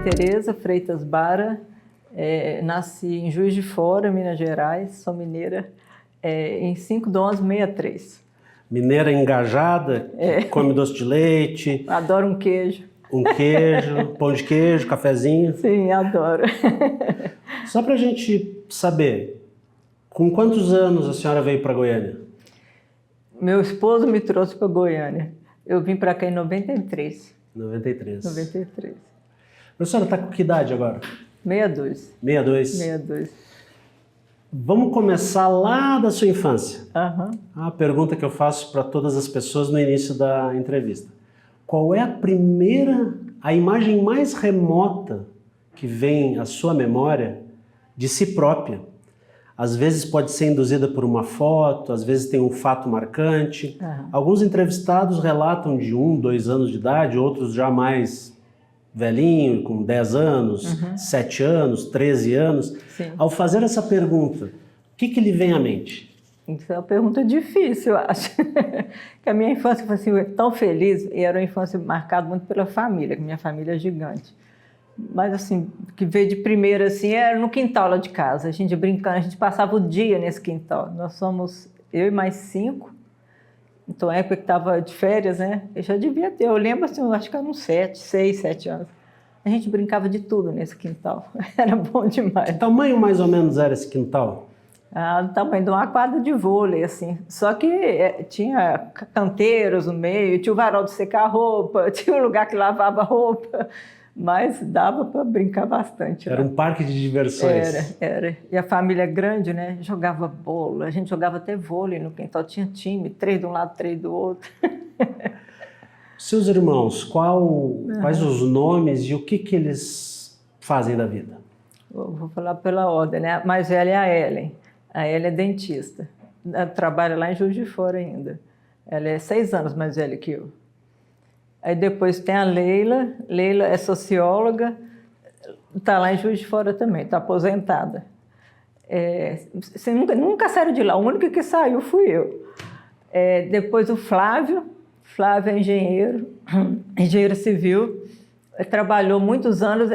Tereza Freitas Bara, nasci em Juiz de Fora, Minas Gerais, sou mineira, em 5/11/63. Mineira engajada, que come doce de leite. Adoro um queijo. Um queijo, pão de queijo, cafezinho. Sim, adoro. Só para a gente saber, com quantos anos a senhora veio para Goiânia? Meu esposo me trouxe para Goiânia. Eu vim para cá em 93. 93. 93. A senhora está com que idade agora? 62. 62. 62. Vamos começar lá da sua infância. Aham. A pergunta que eu faço para todas as pessoas no início da entrevista. Qual é a imagem mais remota que vem à sua memória de si própria? Às vezes pode ser induzida por uma foto, às vezes tem um fato marcante. Aham. Alguns entrevistados relatam de 1, 2 anos de idade, outros já mais velhinho, com 10 anos, 7 anos, 13 anos. Sim. Ao fazer essa pergunta, o que lhe vem à mente? Isso é uma pergunta difícil, eu acho. Que a minha infância foi assim, tão feliz, e era uma infância marcada muito pela família, que minha família é gigante. Mas assim, que veio de primeira assim, era no quintal lá de casa, a gente brincando, a gente passava o dia nesse quintal. Nós somos eu e mais 5, então na época que estava de férias, né? Eu já devia ter, eu lembro assim, eu acho que eram uns 6, 7 anos. A gente brincava de tudo nesse quintal, era bom demais. Que tamanho mais ou menos era esse quintal? Do tamanho de uma quadra de vôlei, assim. Só que tinha canteiros no meio, tinha o varal de secar roupa, tinha um lugar que lavava roupa, mas dava para brincar bastante. Era um parque de diversões. Era. E a família é grande, né? Jogava bola, a gente jogava até vôlei no quintal, tinha time, 3 de um lado, 3 do outro. Seus irmãos, quais os nomes e o que eles fazem da vida? Vou falar pela ordem, né? A mais velha é a Ellen. A Ellen é dentista. Ela trabalha lá em Juiz de Fora ainda. Ela é 6 anos mais velha que eu. Aí depois tem a Leila. Leila é socióloga. Está lá em Juiz de Fora também. Está aposentada. Você nunca saiu de lá. O único que saiu fui eu. Depois o Flávio. Flávio é engenheiro civil. Trabalhou muitos anos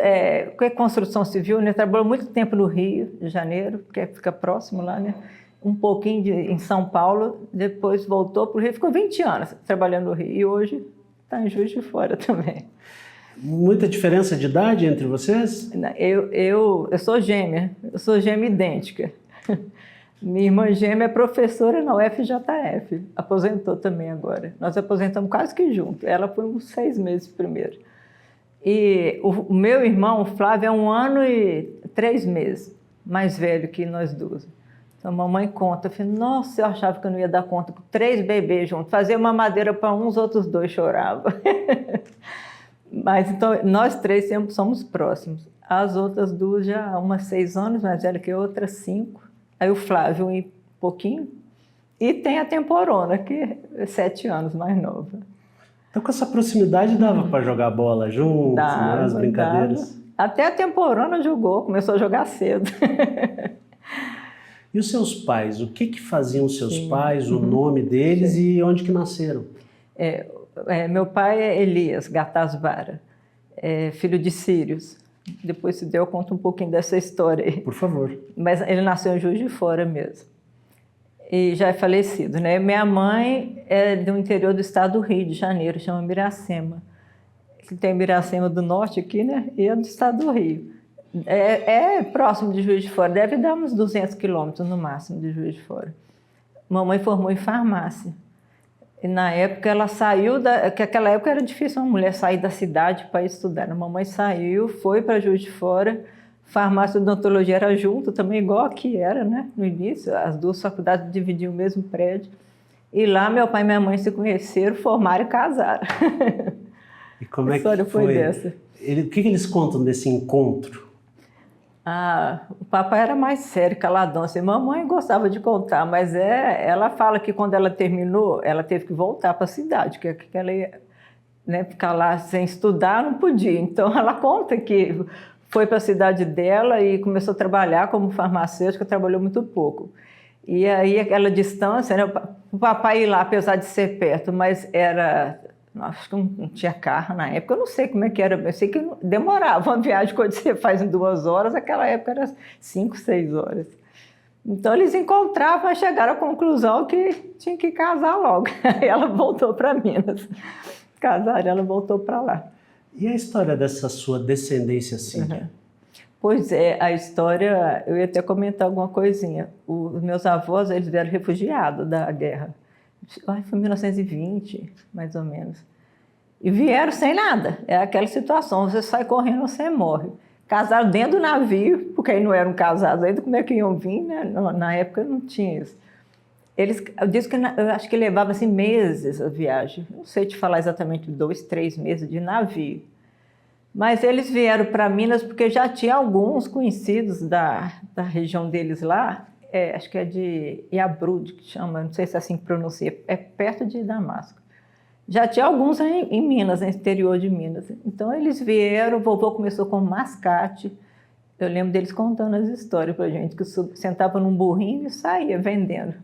com construção civil, né? Trabalhou muito tempo no Rio de Janeiro, que fica próximo lá, né? Um pouquinho em São Paulo, depois voltou para o Rio, ficou 20 anos trabalhando no Rio e hoje está em Juiz de Fora também. Muita diferença de idade entre vocês? Eu sou gêmea idêntica. Minha irmã gêmea é professora na UFJF, aposentou também agora. Nós aposentamos quase que junto, ela foi uns 6 meses primeiro. E o meu irmão, o Flávio, é 1 ano e 3 meses, mais velho que nós duas. Então a mamãe conta, eu falei, nossa, eu achava que eu não ia dar conta com 3 bebês juntos, fazia uma madeira para uns, outros 2 choravam. Mas então nós 3 sempre somos próximos. As outras 2 já, uma 6 anos mais velha que a outra 5. Aí o Flávio um pouquinho. E tem a Temporona, que é 7 anos mais nova. Então, com essa proximidade, dava para jogar bola juntos, né, as brincadeiras? Dava. Até a Temporona jogou, começou a jogar cedo. E os seus pais? O que faziam os seus pais, o nome deles e onde que nasceram? Meu pai é Elias Gataz Bara, filho de sírios. Depois, se der, eu conto um pouquinho dessa história aí. Por favor. Mas ele nasceu em Juiz de Fora mesmo. E já é falecido, né? Minha mãe é do interior do estado do Rio de Janeiro, chama Miracema. Tem Miracema do Norte aqui, né? E é do estado do Rio. É próximo de Juiz de Fora, deve dar uns 200 quilômetros no máximo de Juiz de Fora. Mamãe formou em farmácia. E na época ela saiu, que aquela época era difícil uma mulher sair da cidade para estudar. A mamãe saiu, foi para Juiz de Fora. Farmácia e odontologia era junto, também igual aqui era, né? No início, as 2 faculdades dividiam o mesmo prédio. E lá meu pai e minha mãe se conheceram, formaram e casaram. E como é que foi? A história foi dessa. O que eles contam desse encontro? O papai era mais sério, caladão. Assim, mamãe gostava de contar, mas ela fala que quando ela terminou, ela teve que voltar para a cidade, que ela ia, né, ficar lá sem estudar, não podia. Então ela conta que foi para a cidade dela e começou a trabalhar como farmacêutica, trabalhou muito pouco. E aí aquela distância, né, o papai ia lá, apesar de ser perto, mas era Acho que não tinha carro na época, eu não sei como é que era, eu sei que demorava uma viagem quando você faz em 2 horas, naquela época era 5, 6 horas. Então eles encontravam e chegaram à conclusão que tinha que casar logo. Aí ela voltou para Minas. Casaram, ela voltou para lá. E a história dessa sua descendência síria? Pois é, a história, eu ia até comentar alguma coisinha. Os meus avós, eles vieram refugiados da guerra. Foi em 1920, mais ou menos. E vieram sem nada. É aquela situação, você sai correndo, você morre. Casaram dentro do navio, porque aí não eram casados ainda, como é que iam vir, né? Na época não tinha isso. Eu disse que eu acho que levava assim, meses a viagem. Não sei te falar exatamente 2, 3 meses de navio. Mas eles vieram para Minas porque já tinha alguns conhecidos da região deles lá, acho que é de Iabrud, que chama, não sei se é assim que pronuncia, é perto de Damasco. Já tinha alguns em Minas, no interior de Minas. Então eles vieram, o vovô começou com mascate. Eu lembro deles contando as histórias para a gente, que sentava num burrinho e saía vendendo.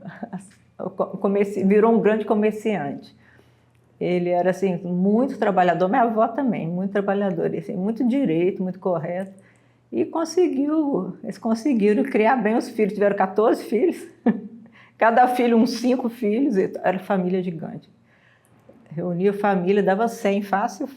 Virou um grande comerciante. Ele era assim, muito trabalhador, minha avó também, muito trabalhador, assim, muito direito, muito correto. E eles conseguiram criar bem os filhos, tiveram 14 filhos, cada filho uns 5 filhos, era família gigante. Reunia a família, dava 100, fácil.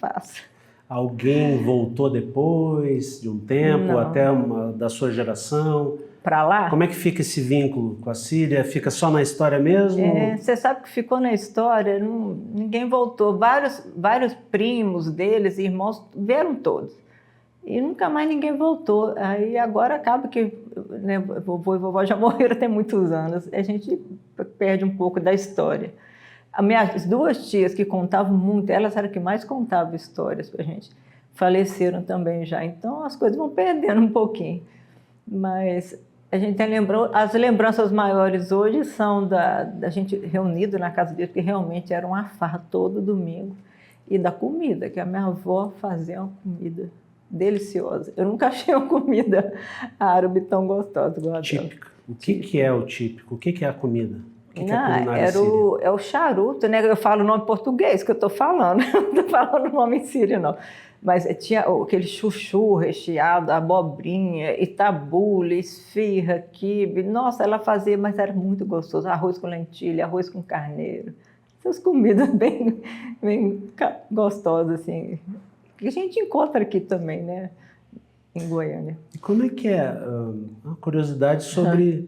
Alguém voltou depois de um tempo, Não. até uma da sua geração? Para lá? Como é que fica esse vínculo com a Síria? Fica só na história mesmo? Você sabe que ficou na história, ninguém voltou. Vários primos deles, irmãos, vieram todos. E nunca mais ninguém voltou. Aí agora acaba que, né, vovô e vovó já morreram tem muitos anos. A gente perde um pouco da história. As minhas 2 tias que contavam muito, elas eram que mais contavam histórias para a gente. Faleceram também já. Então as coisas vão perdendo um pouquinho. Mas a gente lembrou, as lembranças maiores hoje são da gente reunido na casa deles, porque realmente era uma farra todo domingo. E da comida, que a minha avó fazia uma comida deliciosa. Eu nunca achei uma comida árabe tão gostosa igual a dela. Típica. O que é o típico? O que é a comida? O que é a culinária é o charuto, né? Eu falo o nome português que eu estou falando, não estou falando o nome sírio, não. Mas tinha aquele chuchu recheado, abobrinha, itabule, esfirra, quibe. Nossa, ela fazia, mas era muito gostoso. Arroz com lentilha, arroz com carneiro. Essas comidas bem gostosas, assim. Que a gente encontra aqui também, né? Em Goiânia. E como é que é? Uma curiosidade sobre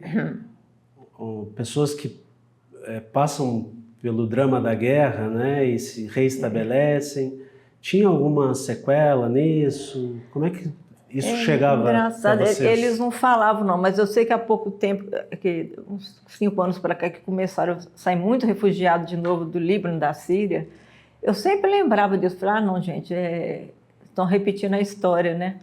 pessoas que passam pelo drama da guerra, né? E se reestabelecem. Tinha alguma sequela nisso? Como é que isso chegava engraçado. para vocês? Eles não falavam, não, mas eu sei que há pouco tempo, uns 5 anos para cá, que começaram a sair muito refugiados de novo do Líbano, da Síria. Eu sempre lembrava disso. Falei, não, gente, estão repetindo a história, né?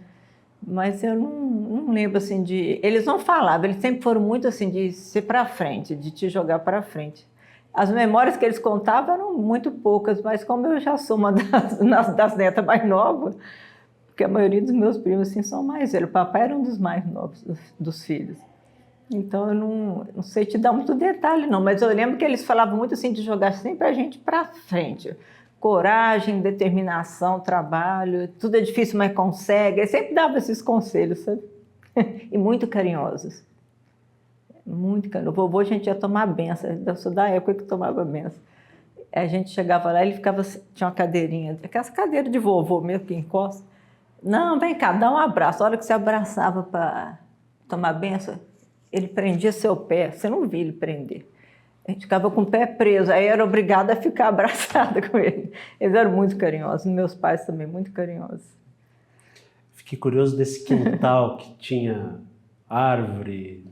Mas eu não lembro, assim, de... Eles não falavam, eles sempre foram muito, assim, de ser para frente, de te jogar para frente. As memórias que eles contavam eram muito poucas, mas como eu já sou uma das netas mais novas, porque a maioria dos meus primos assim, são mais velhos, o papai era um dos mais novos dos filhos. Então eu não sei te dar muito detalhe não, mas eu lembro que eles falavam muito assim de jogar sempre a gente para frente. Coragem, determinação, trabalho, tudo é difícil, mas consegue. Eles sempre davam esses conselhos, sabe? E muito carinhosos. Muito carinhoso. O vovô a gente ia tomar benção, eu sou da época que tomava benção. A gente chegava lá, ele ficava, tinha uma cadeirinha, aquelas cadeiras de vovô mesmo que encosta. Não, vem cá, dá um abraço. A hora que você abraçava para tomar benção, ele prendia seu pé, você não via ele prender. A gente ficava com o pé preso, aí era obrigada a ficar abraçada com ele. Eles eram muito carinhosos, meus pais também, muito carinhosos. Fiquei curioso desse quintal que tinha árvore,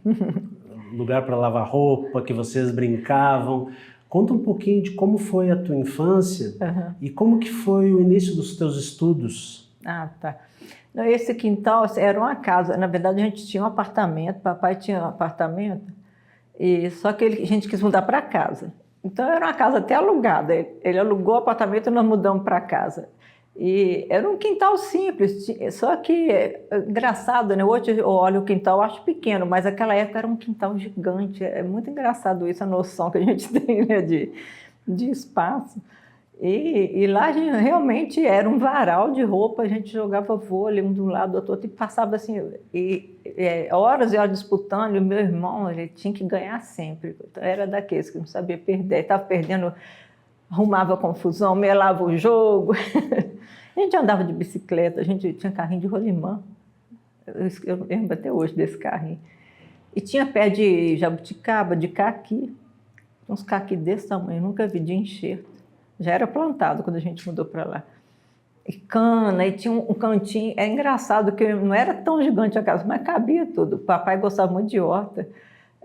lugar para lavar roupa, que vocês brincavam. Conta um pouquinho de como foi a tua infância e como que foi o início dos teus estudos. Ah, tá. Não, esse quintal era uma casa, na verdade a gente tinha um apartamento, papai tinha um apartamento, e só que a gente quis mudar para casa. Então era uma casa até alugada, ele alugou o apartamento e nós mudamos para casa. E era um quintal simples, só que, engraçado, né? Hoje eu olho o quintal, eu acho pequeno, mas naquela época era um quintal gigante. É muito engraçado isso, a noção que a gente tem, né, de espaço. E lá a gente realmente era um varal de roupa, a gente jogava vôlei um do lado do outro e passava assim, horas e horas disputando, e o meu irmão, ele tinha que ganhar sempre. Então, era daqueles que não sabia perder, estava perdendo, arrumava confusão, melava o jogo. A gente andava de bicicleta, a gente tinha carrinho de rolimã, eu lembro até hoje desse carrinho. E tinha pé de jabuticaba, de caqui, uns caqui desse tamanho, nunca vi, de enxerto. Já era plantado quando a gente mudou para lá. E cana, e tinha um cantinho. É engraçado que não era tão gigante a casa, mas cabia tudo. O papai gostava muito de horta.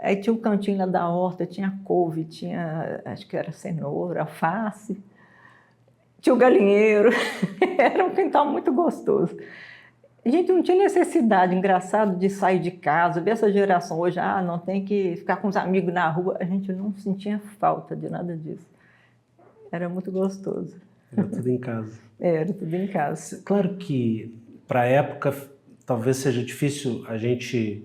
Aí tinha um cantinho lá da horta, tinha couve, tinha, acho que era cenoura, alface. Tinha o galinheiro. Era um quintal muito gostoso. A gente não tinha necessidade, engraçado, de sair de casa. Ver essa geração hoje, não tem que ficar com os amigos na rua. A gente não sentia falta de nada disso. Era muito gostoso. Era tudo em casa. Era tudo em casa. Claro que, para a época, talvez seja difícil a gente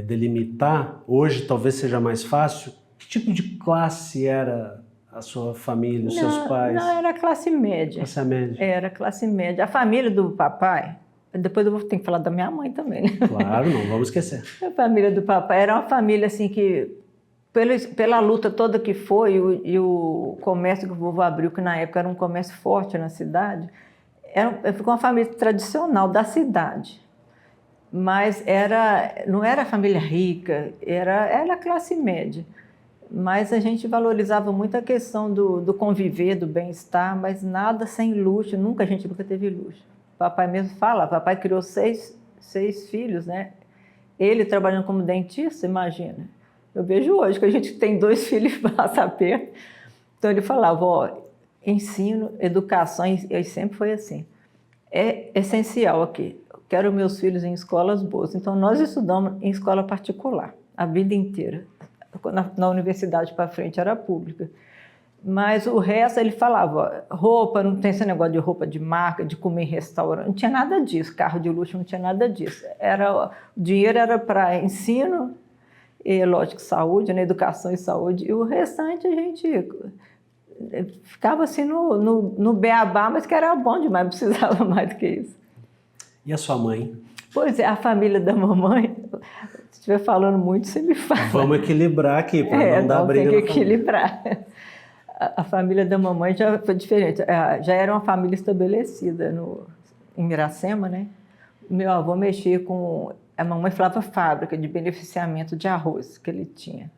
delimitar. Hoje, talvez seja mais fácil. Que tipo de classe era a sua família, os seus pais? Não, era classe média. Classe média. Era classe média. A família do papai, depois eu vou ter que falar da minha mãe também, né? Claro, não vamos esquecer. A família do papai era uma família assim que... Pela luta toda que foi e o comércio que o vovô abriu, que na época era um comércio forte na cidade, ficou uma família tradicional da cidade. Mas não era família rica, era classe média. Mas a gente valorizava muito a questão do conviver, do bem-estar, mas nada sem luxo, a gente nunca teve luxo. Papai mesmo fala, papai criou seis filhos, né? Ele trabalhando como dentista, imagina. Eu vejo hoje que a gente tem 2 filhos e passa aperto. Então ele falava, ensino, educação, e sempre foi assim. É essencial aqui. Eu quero meus filhos em escolas boas. Então nós estudamos em escola particular a vida inteira. Na universidade para frente era pública. Mas o resto ele falava, roupa, não tem esse negócio de roupa de marca, de comer em restaurante, não tinha nada disso. Carro de luxo não tinha nada disso. O dinheiro era para ensino, e, lógico, saúde, né? Educação e saúde, e o restante a gente ficava assim no beabá, mas que era bom demais, não precisava mais do que isso. E a sua mãe? Pois é, a família da mamãe, se estiver falando muito, você me fala. Vamos equilibrar aqui, para não dar briga. Tem que equilibrar. A família da mamãe já foi diferente, já era uma família estabelecida em Miracema, né? Meu avô mexia com... A mamãe falava fábrica de beneficiamento de arroz que ele tinha.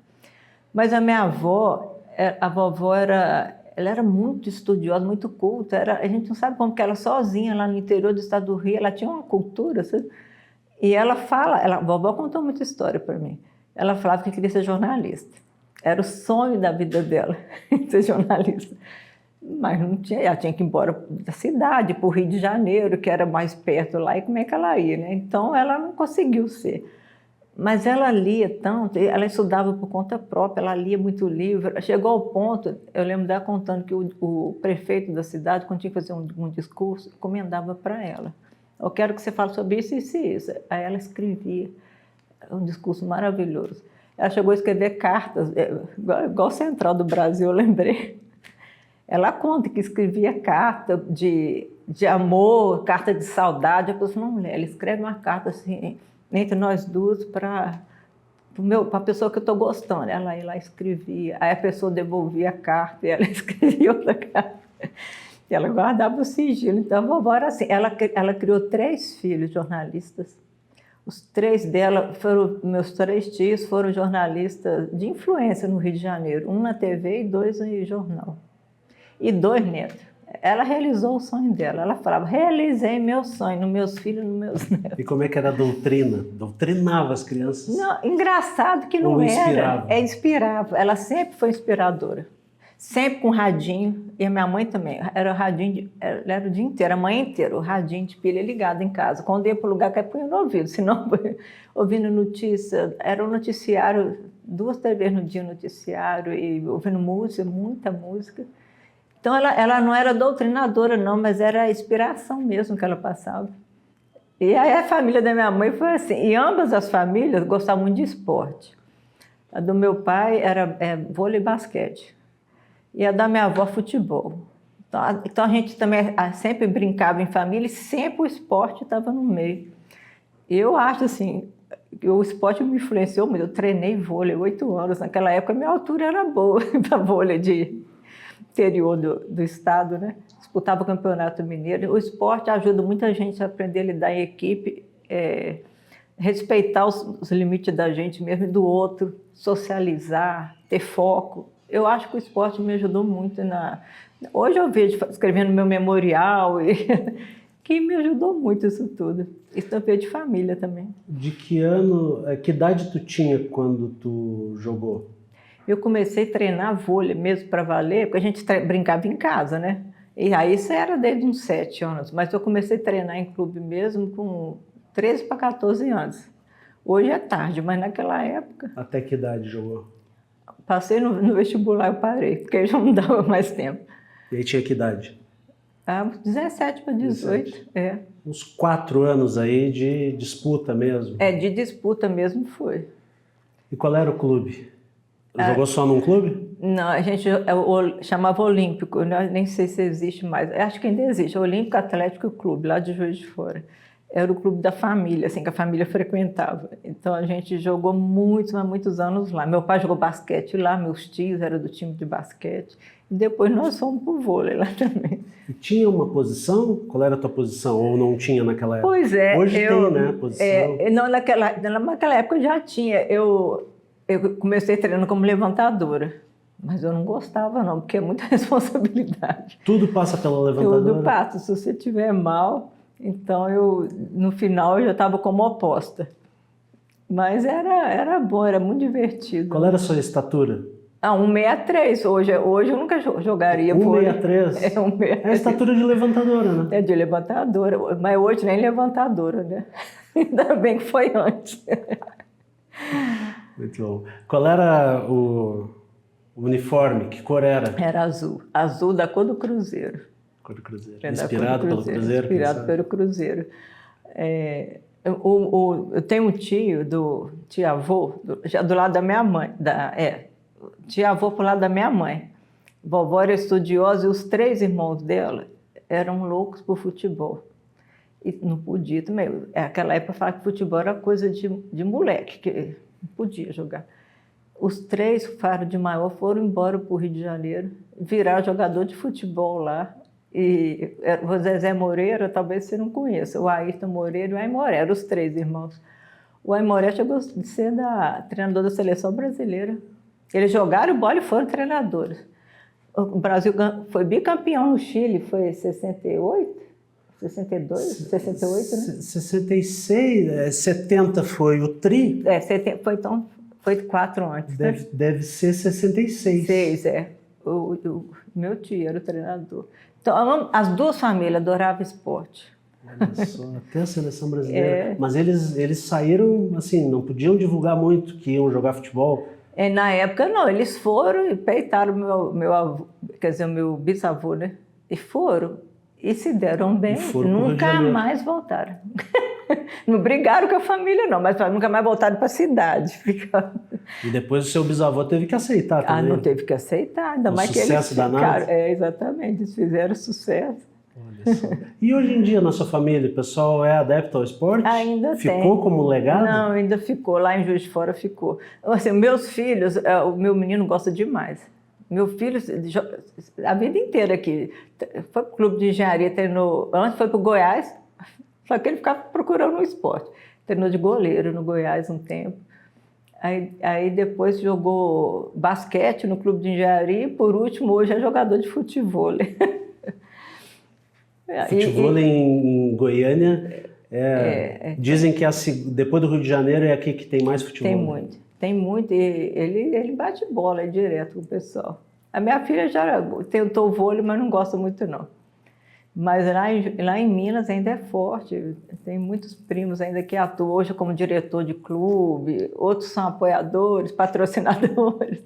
Mas a minha avó, a vovó ela era muito estudiosa, muito culta. A gente não sabe como que ela sozinha lá no interior do estado do Rio, ela tinha uma cultura, sabe? E ela a vovó contou muita história para mim. Ela falava que queria ser jornalista. Era o sonho da vida dela, ser jornalista. Mas não tinha, ela tinha que ir embora da cidade, para o Rio de Janeiro, que era mais perto lá, e como é que ela ia, né? Então, ela não conseguiu ser. Mas ela lia tanto, ela estudava por conta própria, ela lia muito livro. Chegou ao ponto, eu lembro dela contando que o prefeito da cidade, quando tinha que fazer um discurso, encomendava para ela. Eu quero que você fale sobre isso e isso. Aí ela escrevia um discurso maravilhoso. Ela chegou a escrever cartas, igual Central do Brasil, eu lembrei. Ela conta que escrevia carta de amor, carta de saudade. Eu falei, não, mulher, ela escreve uma carta assim, entre nós duas para a pessoa que eu estou gostando. Ela ia lá e escrevia, aí a pessoa devolvia a carta e ela escrevia outra carta. E ela guardava o sigilo. Então a vovó era assim. Ela criou 3 filhos jornalistas. Os 3 dela, meus 3 tios foram jornalistas de influência no Rio de Janeiro. 1 na TV e 2 em jornal. E 2 netos. Ela realizou o sonho dela. Ela falava, realizei meu sonho nos meus filhos e nos meus netos. E como é que era a doutrina? Doutrinava as crianças? Não, engraçado que não inspirava? Inspirava. Ela sempre foi inspiradora. Sempre com radinho. E a minha mãe também. Era o radinho, ela era o dia inteiro, a manhã inteira, o radinho de pilha ligado em casa. Quando ia para o lugar, que punha no ouvido. Senão, ouvindo notícia, era um noticiário, 2, 3 vezes no dia noticiário, e ouvindo música, muita música. Então, ela não era doutrinadora, não, mas era a inspiração mesmo que ela passava. E aí a família da minha mãe foi assim. E ambas as famílias gostavam muito de esporte. A do meu pai era vôlei e basquete. E a da minha avó, futebol. Então a gente também sempre brincava em família e sempre o esporte estava no meio. Eu acho assim, que o esporte me influenciou muito. Eu treinei vôlei 8 anos. Naquela época, minha altura era boa para vôlei de interior do estado, né? Disputava o Campeonato Mineiro. O esporte ajuda muita gente a aprender a lidar em equipe, respeitar os limites da gente mesmo e do outro, socializar, ter foco. Eu acho que o esporte me ajudou muito Hoje eu vejo escrevendo meu memorial que me ajudou muito isso tudo. Isso também de família também. De que idade tu tinha quando tu jogou? Eu comecei a treinar vôlei mesmo para valer, porque a gente brincava em casa, né? E aí isso era desde uns 7 anos, mas eu comecei a treinar em clube mesmo com 13 para 14 anos. Hoje é tarde, mas naquela época... Até que idade jogou? Passei no vestibular, eu parei, porque já não dava mais tempo. E aí tinha que idade? 17 para 18, Uns 4 anos aí de disputa mesmo? De disputa mesmo foi. E qual era o clube? Jogou só num clube? Não, a gente chamava Olímpico, nem sei se existe mais, acho que ainda existe, Olímpico Atlético Clube, lá de Juiz de Fora. Era o clube da família, assim, que a família frequentava. Então a gente jogou muitos anos lá. Meu pai jogou basquete lá, meus tios eram do time de basquete. E depois nós fomos pro vôlei lá também. E tinha uma posição? Qual era a tua posição? Ou não tinha naquela época? Pois é. Hoje tem, né, posição. Não, naquela época já tinha. Eu comecei treinando como levantadora. Mas eu não gostava não, porque é muita responsabilidade. Tudo passa pela levantadora? Tudo passa. Se você estiver mal... Então, no final, eu já estava como oposta. Mas era bom, era muito divertido. Qual era a sua estatura? 1,63. Hoje eu nunca jogaria. 1,63? 1,63. É a estatura de levantadora, né? É de levantadora. Mas hoje nem levantadora, né? Ainda bem que foi antes. Muito bom. Qual era o uniforme? Que cor era? Era azul. Azul da cor do Cruzeiro. Cor do Cruzeiro. Inspirado pelo Cruzeiro? Inspirado pelo Cruzeiro. Eu tenho um tio-avô, já do lado da minha mãe. Tia-avô pro lado da minha mãe. Vovó era estudiosa e os 3 irmãos dela eram loucos por futebol. E não podia também. Naquela época falava que futebol era coisa de moleque, que não podia jogar. Os 3 Faro de Maior foram embora para o Rio de Janeiro, viraram jogador de futebol lá. E o Zezé Moreira, talvez você não conheça, o Ayrton Moreira e o Aimoré, eram os 3 irmãos. O Aimoré chegou de ser treinador da seleção brasileira. Eles jogaram bola e foram treinadores. O Brasil foi bicampeão no Chile, foi 68, 62, 68, né? 66, 70 foi o tri? Foi 4 antes. Deve ser 66. 6, o meu tio era o treinador. Então, as 2 famílias adoravam esporte. Olha só, até a seleção brasileira. Mas eles saíram, assim, não podiam divulgar muito que iam jogar futebol? Na época, não. Eles foram e peitaram meu avô, quer dizer, o meu bisavô, né? E foram. E se deram bem, nunca mais voltaram. Não brigaram com a família, não, mas nunca mais voltaram para a cidade. E depois o seu bisavô teve que aceitar também? Não teve que aceitar, ainda mais que eles ficaram. Exatamente, eles fizeram sucesso. Olha só. E hoje em dia, na sua família, o pessoal é adepto ao esporte? Ainda ficou como legado? Não, ainda ficou. Lá em Juiz de Fora ficou. Assim, meus filhos, o meu menino gosta demais. Meu filho, a vida inteira aqui, foi para o clube de engenharia, treinou, antes foi para o Goiás, só que ele ficava procurando um esporte. Treinou de goleiro no Goiás um tempo. Aí depois jogou basquete no clube de engenharia e, por último, hoje é jogador de futebol. Futebol em Goiânia, dizem que depois do Rio de Janeiro é aqui que tem mais futebol. Tem muito, e ele bate bola direto com o pessoal. A minha filha já tentou vôlei, mas não gosta muito não. Mas lá em Minas ainda é forte, tem muitos primos ainda que atuam hoje como diretor de clube, outros são apoiadores, patrocinadores,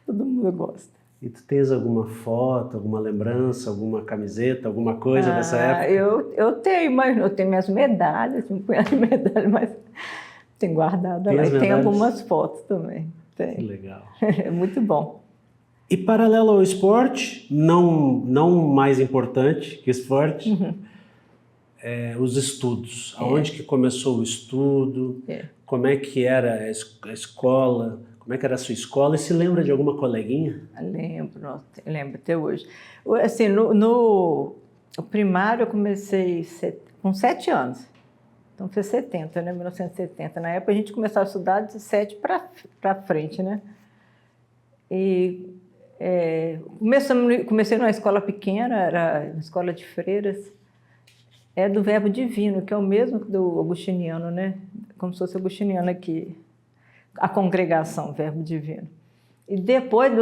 todo mundo gosta. E tu tens alguma foto, alguma lembrança, alguma camiseta, alguma coisa dessa época? Eu tenho, mas eu tenho minhas medalhas, um punhado de medalhas, mas tenho guardado lá. E tem algumas fotos também. Tem. Que legal. É muito bom. E paralelo ao esporte, não mais importante que esporte, os estudos. Aonde que começou o estudo? Como é que era a escola? Como é que era a sua escola? E se lembra de alguma coleguinha? Lembro, nossa, lembro até hoje. Assim, no primário eu comecei com 7 anos. Então foi 70, né? 1970. Na época a gente começava a estudar de 7 para frente, né? E comecei numa escola pequena, era uma escola de freiras. É do Verbo Divino, que é o mesmo do agostiniano, né? Como se fosse agostiniano aqui, a congregação Verbo Divino. E depois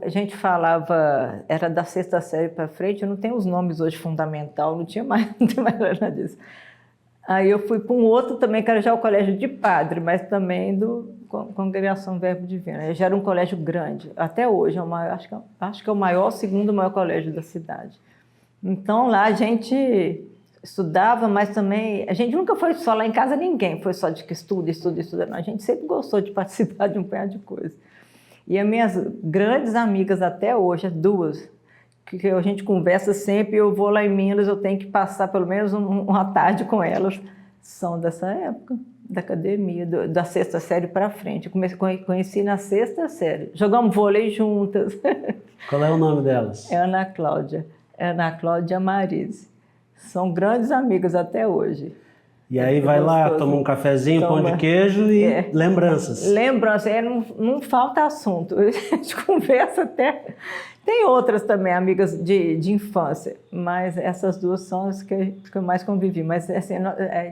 a gente falava, era da 6ª série para frente, não tem os nomes hoje fundamental, não tem mais nada disso. Aí eu fui para um outro também, que era já o colégio de padre, mas também do Congregação Verbo Divino. Aí já era um colégio grande, até hoje, acho que é o maior, segundo maior colégio da cidade. Então lá a gente estudava, mas também, a gente nunca foi só lá em casa, ninguém foi só de que estuda, não. A gente sempre gostou de participar de um punhado de coisa. E as minhas grandes amigas até hoje, as 2, que a gente conversa sempre, eu vou lá em Minas, eu tenho que passar pelo menos uma tarde com elas, são dessa época, da academia, da 6ª série para frente. Eu conheci na 6ª série, jogamos vôlei juntas. Qual é o nome delas? É Ana Cláudia e a Marise. São grandes amigas até hoje. E aí vai lá, toma um cafezinho, pão de queijo e lembranças. Lembranças, não falta assunto. A gente conversa até... Tem outras também, amigas de infância, mas essas 2 são as que eu mais convivi. Mas assim,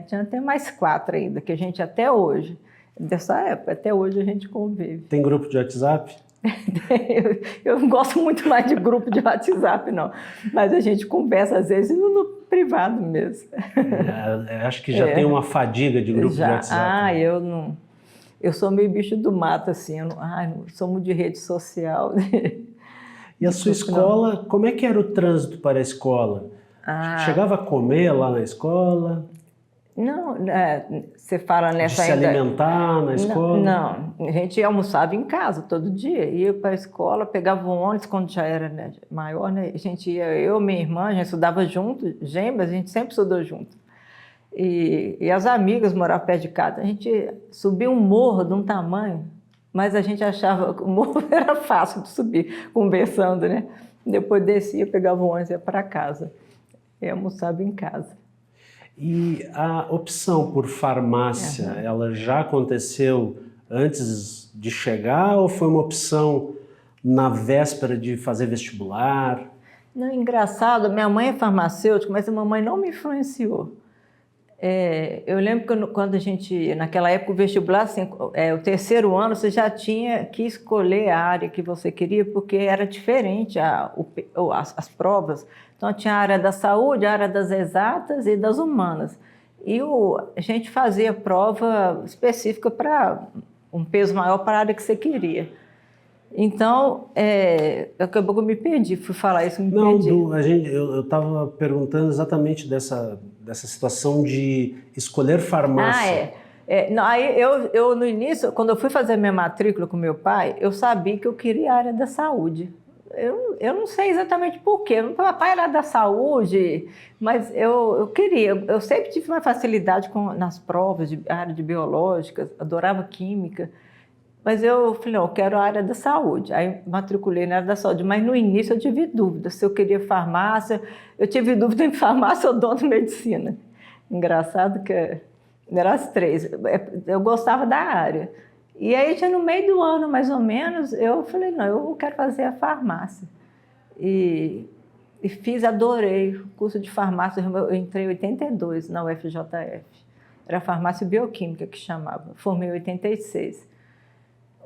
tinha até mais 4 ainda, que a gente até hoje, dessa época, até hoje a gente convive. Tem grupo de WhatsApp? Eu não gosto muito mais de grupo de WhatsApp, não. Mas a gente conversa, às vezes, no privado mesmo. Acho que já tem uma fadiga de grupo de WhatsApp. Eu não... Eu sou meio bicho do mato, assim. Eu não sou muito de rede social. E a sua escola, como é que era o trânsito para a escola? Chegava a comer lá na escola? Não, você fala nessa... De se alimentar na escola? Não, a gente almoçava em casa todo dia, ia para a escola, pegava o ônibus quando já era, né, maior, né? A gente ia, eu e minha irmã, a gente estudava junto, gêmeas, a gente sempre estudou junto. E as amigas moravam perto de casa. A gente subia um morro de um tamanho, mas a gente achava que o morro era fácil de subir, conversando, né? Depois descia, pegava o ônibus e ia para casa. E almoçava em casa. E a opção por farmácia, ela já aconteceu antes de chegar ou foi uma opção na véspera de fazer vestibular? Não, engraçado, minha mãe é farmacêutica, mas a mamãe não me influenciou. Eu lembro que quando a gente, naquela época, o vestibular, assim, o 3º ano, você já tinha que escolher a área que você queria, porque era diferente as provas. Então, tinha a área da saúde, a área das exatas e das humanas. E a gente fazia prova específica para um peso maior para a área que você queria. Então, acabou que eu me perdi, fui falar isso, me perdi. Eu estava perguntando exatamente dessa situação de escolher farmácia. Não, aí eu, no início, quando eu fui fazer minha matrícula com meu pai, eu sabia que eu queria a área da saúde. Eu não sei exatamente por quê. Meu papai era da saúde, mas eu queria. Eu sempre tive uma facilidade nas provas de área de biológicas, adorava química. Mas eu falei, não, eu quero a área da saúde. Aí matriculei na área da saúde. Mas no início eu tive dúvida se eu queria farmácia. Eu tive dúvida em farmácia ou odontomedicina. Engraçado que eram as 3. Eu gostava da área. E aí, já no meio do ano, mais ou menos, eu falei, não, eu quero fazer a farmácia. E fiz, adorei o curso de farmácia. Eu entrei em 82 na UFJF. Era farmácia bioquímica que chamava. Formei em 86.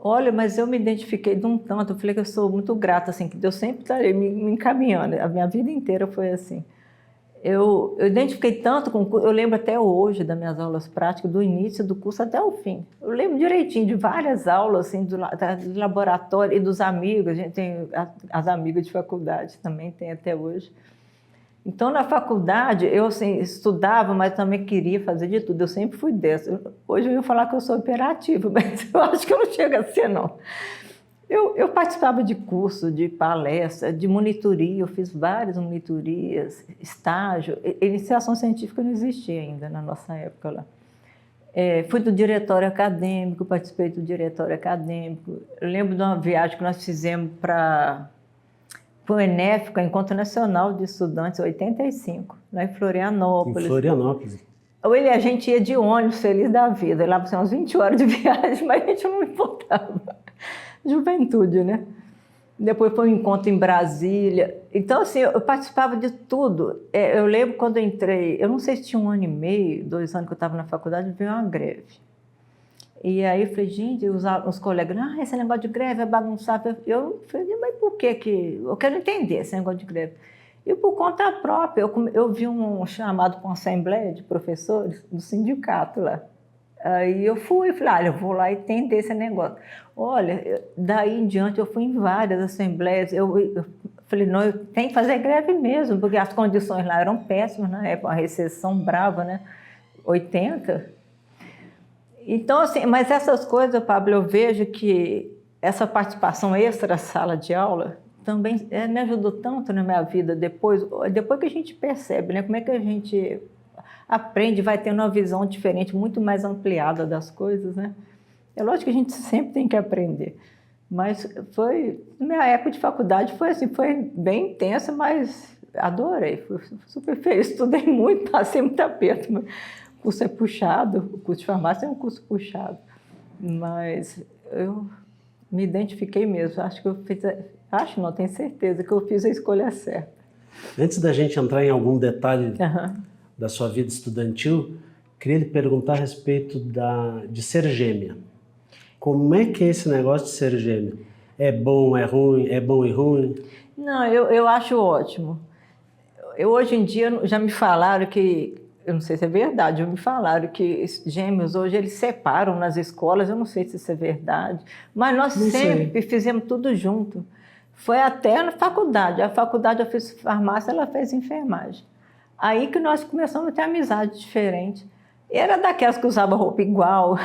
Olha, mas eu me identifiquei de um tanto, eu falei que eu sou muito grata, assim, que Deus sempre está me encaminhando, a minha vida inteira foi assim. Eu identifiquei tanto com o curso, eu lembro até hoje das minhas aulas práticas, do início do curso até o fim. Eu lembro direitinho de várias aulas, assim, do laboratório e dos amigos, a gente tem as amigas de faculdade, também tem até hoje. Então, na faculdade, eu assim, estudava, mas também queria fazer de tudo. Eu sempre fui dessa. Hoje eu ia falar que eu sou hiperativa, mas eu acho que eu não chego a ser, não. Eu participava de curso, de palestra, de monitoria, eu fiz várias monitorias, estágio. Iniciação científica não existia ainda na nossa época lá. Fui do diretório acadêmico, participei do diretório acadêmico. Eu lembro de uma viagem que nós fizemos para o ENEF, o Encontro Nacional de Estudantes, em 85, lá em Florianópolis. Em Florianópolis. A gente ia de ônibus, feliz da vida. Lá tinha umas 20 horas de viagem, mas a gente não importava. Juventude, né? Depois foi um encontro em Brasília. Então, assim, eu participava de tudo. Eu lembro quando eu entrei, eu não sei se tinha 1 ano e meio, 2 anos que eu estava na faculdade, veio uma greve. E aí eu falei, gente, os colegas, esse negócio de greve é bagunçar. Eu falei, mas por que? Eu quero entender esse negócio de greve. E por conta própria, eu vi um chamado para uma assembleia de professores do sindicato lá. Aí eu fui, falei, eu vou lá entender esse negócio. Olha, daí em diante eu fui em várias assembleias, eu falei, não, eu tenho que fazer greve mesmo, porque as condições lá eram péssimas na época, uma recessão brava, né? 80. Então, assim, mas essas coisas, Pablo, eu vejo que essa participação extra sala de aula também me ajudou tanto na minha vida depois que a gente percebe, né? Como é que a gente aprende, vai tendo uma visão diferente, muito mais ampliada das coisas, né? É lógico que a gente sempre tem que aprender, mas minha época de faculdade foi assim, foi bem intensa, mas adorei, foi super feliz, estudei muito, passei muito aperto, mas o curso é puxado, o curso de farmácia é um curso puxado, mas eu me identifiquei mesmo, não, tenho certeza que eu fiz a escolha certa. Antes da gente entrar em algum detalhe da sua vida estudantil, queria lhe perguntar a respeito de ser gêmea. Como é que é esse negócio de ser gêmea? É bom, é ruim, é bom e ruim? Não, eu acho ótimo. Hoje em dia já me falaram que, eu não sei se é verdade, me falaram que gêmeos hoje eles separam nas escolas, eu não sei se isso é verdade, mas nós sempre fizemos tudo junto. Foi até na faculdade. A faculdade eu fiz farmácia, ela fez enfermagem. Aí que nós começamos a ter amizade diferente. Era daquelas que usava roupa igual,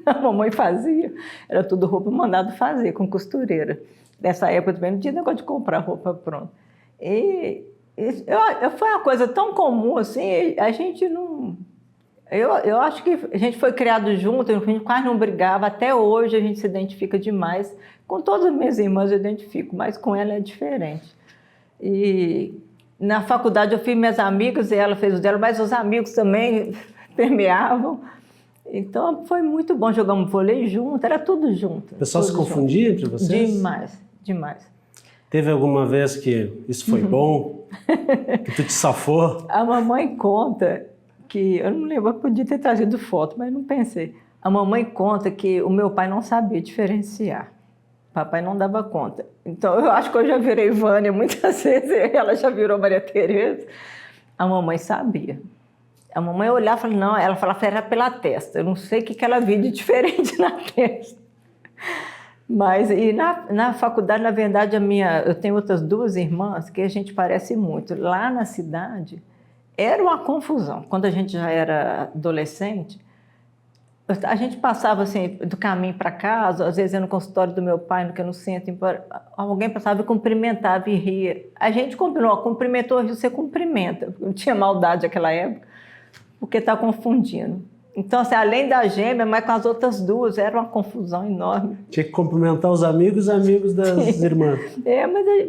a mamãe fazia. Era tudo roupa mandado fazer, com costureira. Nessa época também não tinha negócio de comprar roupa pronta. Foi uma coisa tão comum assim, a gente não... Eu acho que a gente foi criado junto, a gente quase não brigava. Até hoje a gente se identifica demais. Com todas as minhas irmãs eu identifico, mas com ela é diferente. E na faculdade eu fiz minhas amigas e ela fez o dela, mas os amigos também permeavam. Então foi muito bom, jogamos vôlei junto, era tudo junto. O pessoal se confundia entre vocês? Demais, demais. Teve alguma vez que isso foi bom? Que tu te safou? A mamãe conta que, eu não lembro, eu podia ter trazido foto, mas não pensei. A mamãe conta que o meu pai não sabia diferenciar. Papai não dava conta. Então, eu acho que eu já virei Vânia muitas vezes, ela já virou Maria Tereza. A mamãe sabia. A mamãe olhava e falava, não, ela falava que era pela testa. Eu não sei o que ela via de diferente na testa. Mas, e na faculdade, na verdade, eu tenho outras 2 irmãs que a gente parece muito. Lá na cidade, era uma confusão. Quando a gente já era adolescente, a gente passava assim, do caminho para casa, às vezes ia no consultório do meu pai, no centro, alguém passava e cumprimentava e ria. A gente combinou, cumprimentou, você cumprimenta. Não tinha maldade naquela época, porque está confundindo. Então, assim, além da gêmea, mas com as outras 2, era uma confusão enorme. Tinha que cumprimentar os amigos das irmãs.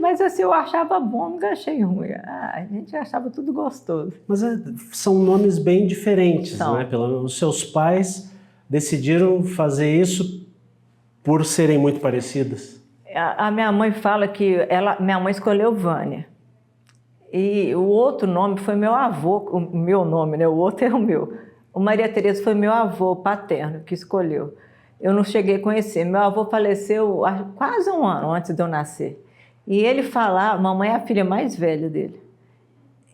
Mas assim, eu achava bom, nunca achei ruim. A gente achava tudo gostoso. Mas são nomes bem diferentes, né? Os seus pais decidiram fazer isso por serem muito parecidas? A minha mãe fala que minha mãe escolheu Vânia. E o outro nome foi meu avô, o meu nome, né? O outro é o meu. O Maria Tereza foi meu avô paterno que escolheu. Eu não cheguei a conhecer. Meu avô faleceu há quase 1 ano antes de eu nascer. E ele falava, mamãe é a filha mais velha dele.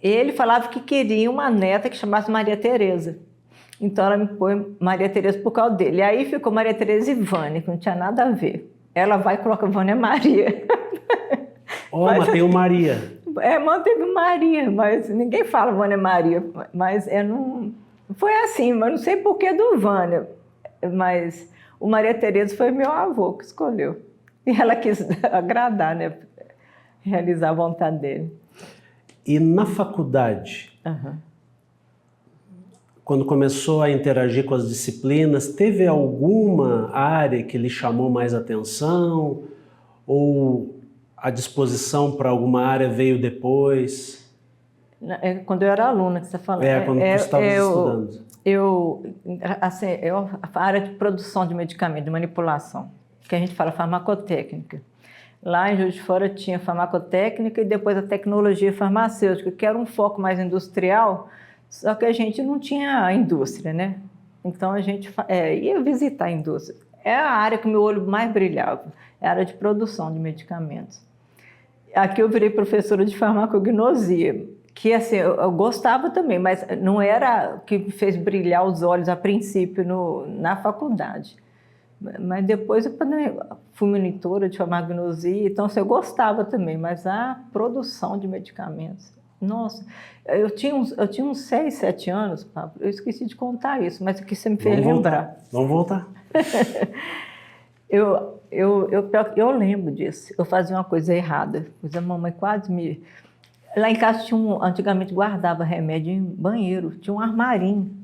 Ele falava que queria uma neta que chamasse Maria Tereza. Então ela me pôs Maria Tereza por causa dele. E aí ficou Maria Tereza e Vânia, que não tinha nada a ver. Ela vai e coloca Vânia Maria. Mas tem o Maria. Manteve Maria, mas ninguém fala Vânia Maria. Mas não... Foi assim, mas não sei por que do Vânia. Mas o Maria Tereza foi meu avô que escolheu. E ela quis agradar, né? Realizar a vontade dele. E na faculdade, quando começou a interagir com as disciplinas, teve alguma área que lhe chamou mais atenção? Ou a disposição para alguma área veio depois? Quando eu era aluna, que você falou. Quando você estava estudando. A área de produção de medicamento, de manipulação, que a gente fala farmacotécnica. Lá em Juiz de Fora tinha farmacotécnica e depois a tecnologia farmacêutica, que era um foco mais industrial, só que a gente não tinha indústria, né? Então a gente ia visitar a indústria. É a área que o meu olho mais brilhava, é a área de produção de medicamentos. Aqui eu virei professora de farmacognosia, que assim, eu gostava também, mas não era o que me fez brilhar os olhos a princípio na faculdade. Mas depois eu fui monitora de farmacognosia, então assim, eu gostava também, mas a produção de medicamentos, nossa, eu tinha uns 6, 7 anos, Pablo, eu esqueci de contar isso, mas aqui você me fez lembrar. Vamos voltar. Eu lembro disso, eu fazia uma coisa errada, a mamãe quase me... Lá em casa antigamente guardava remédio em banheiro, tinha um armarinho.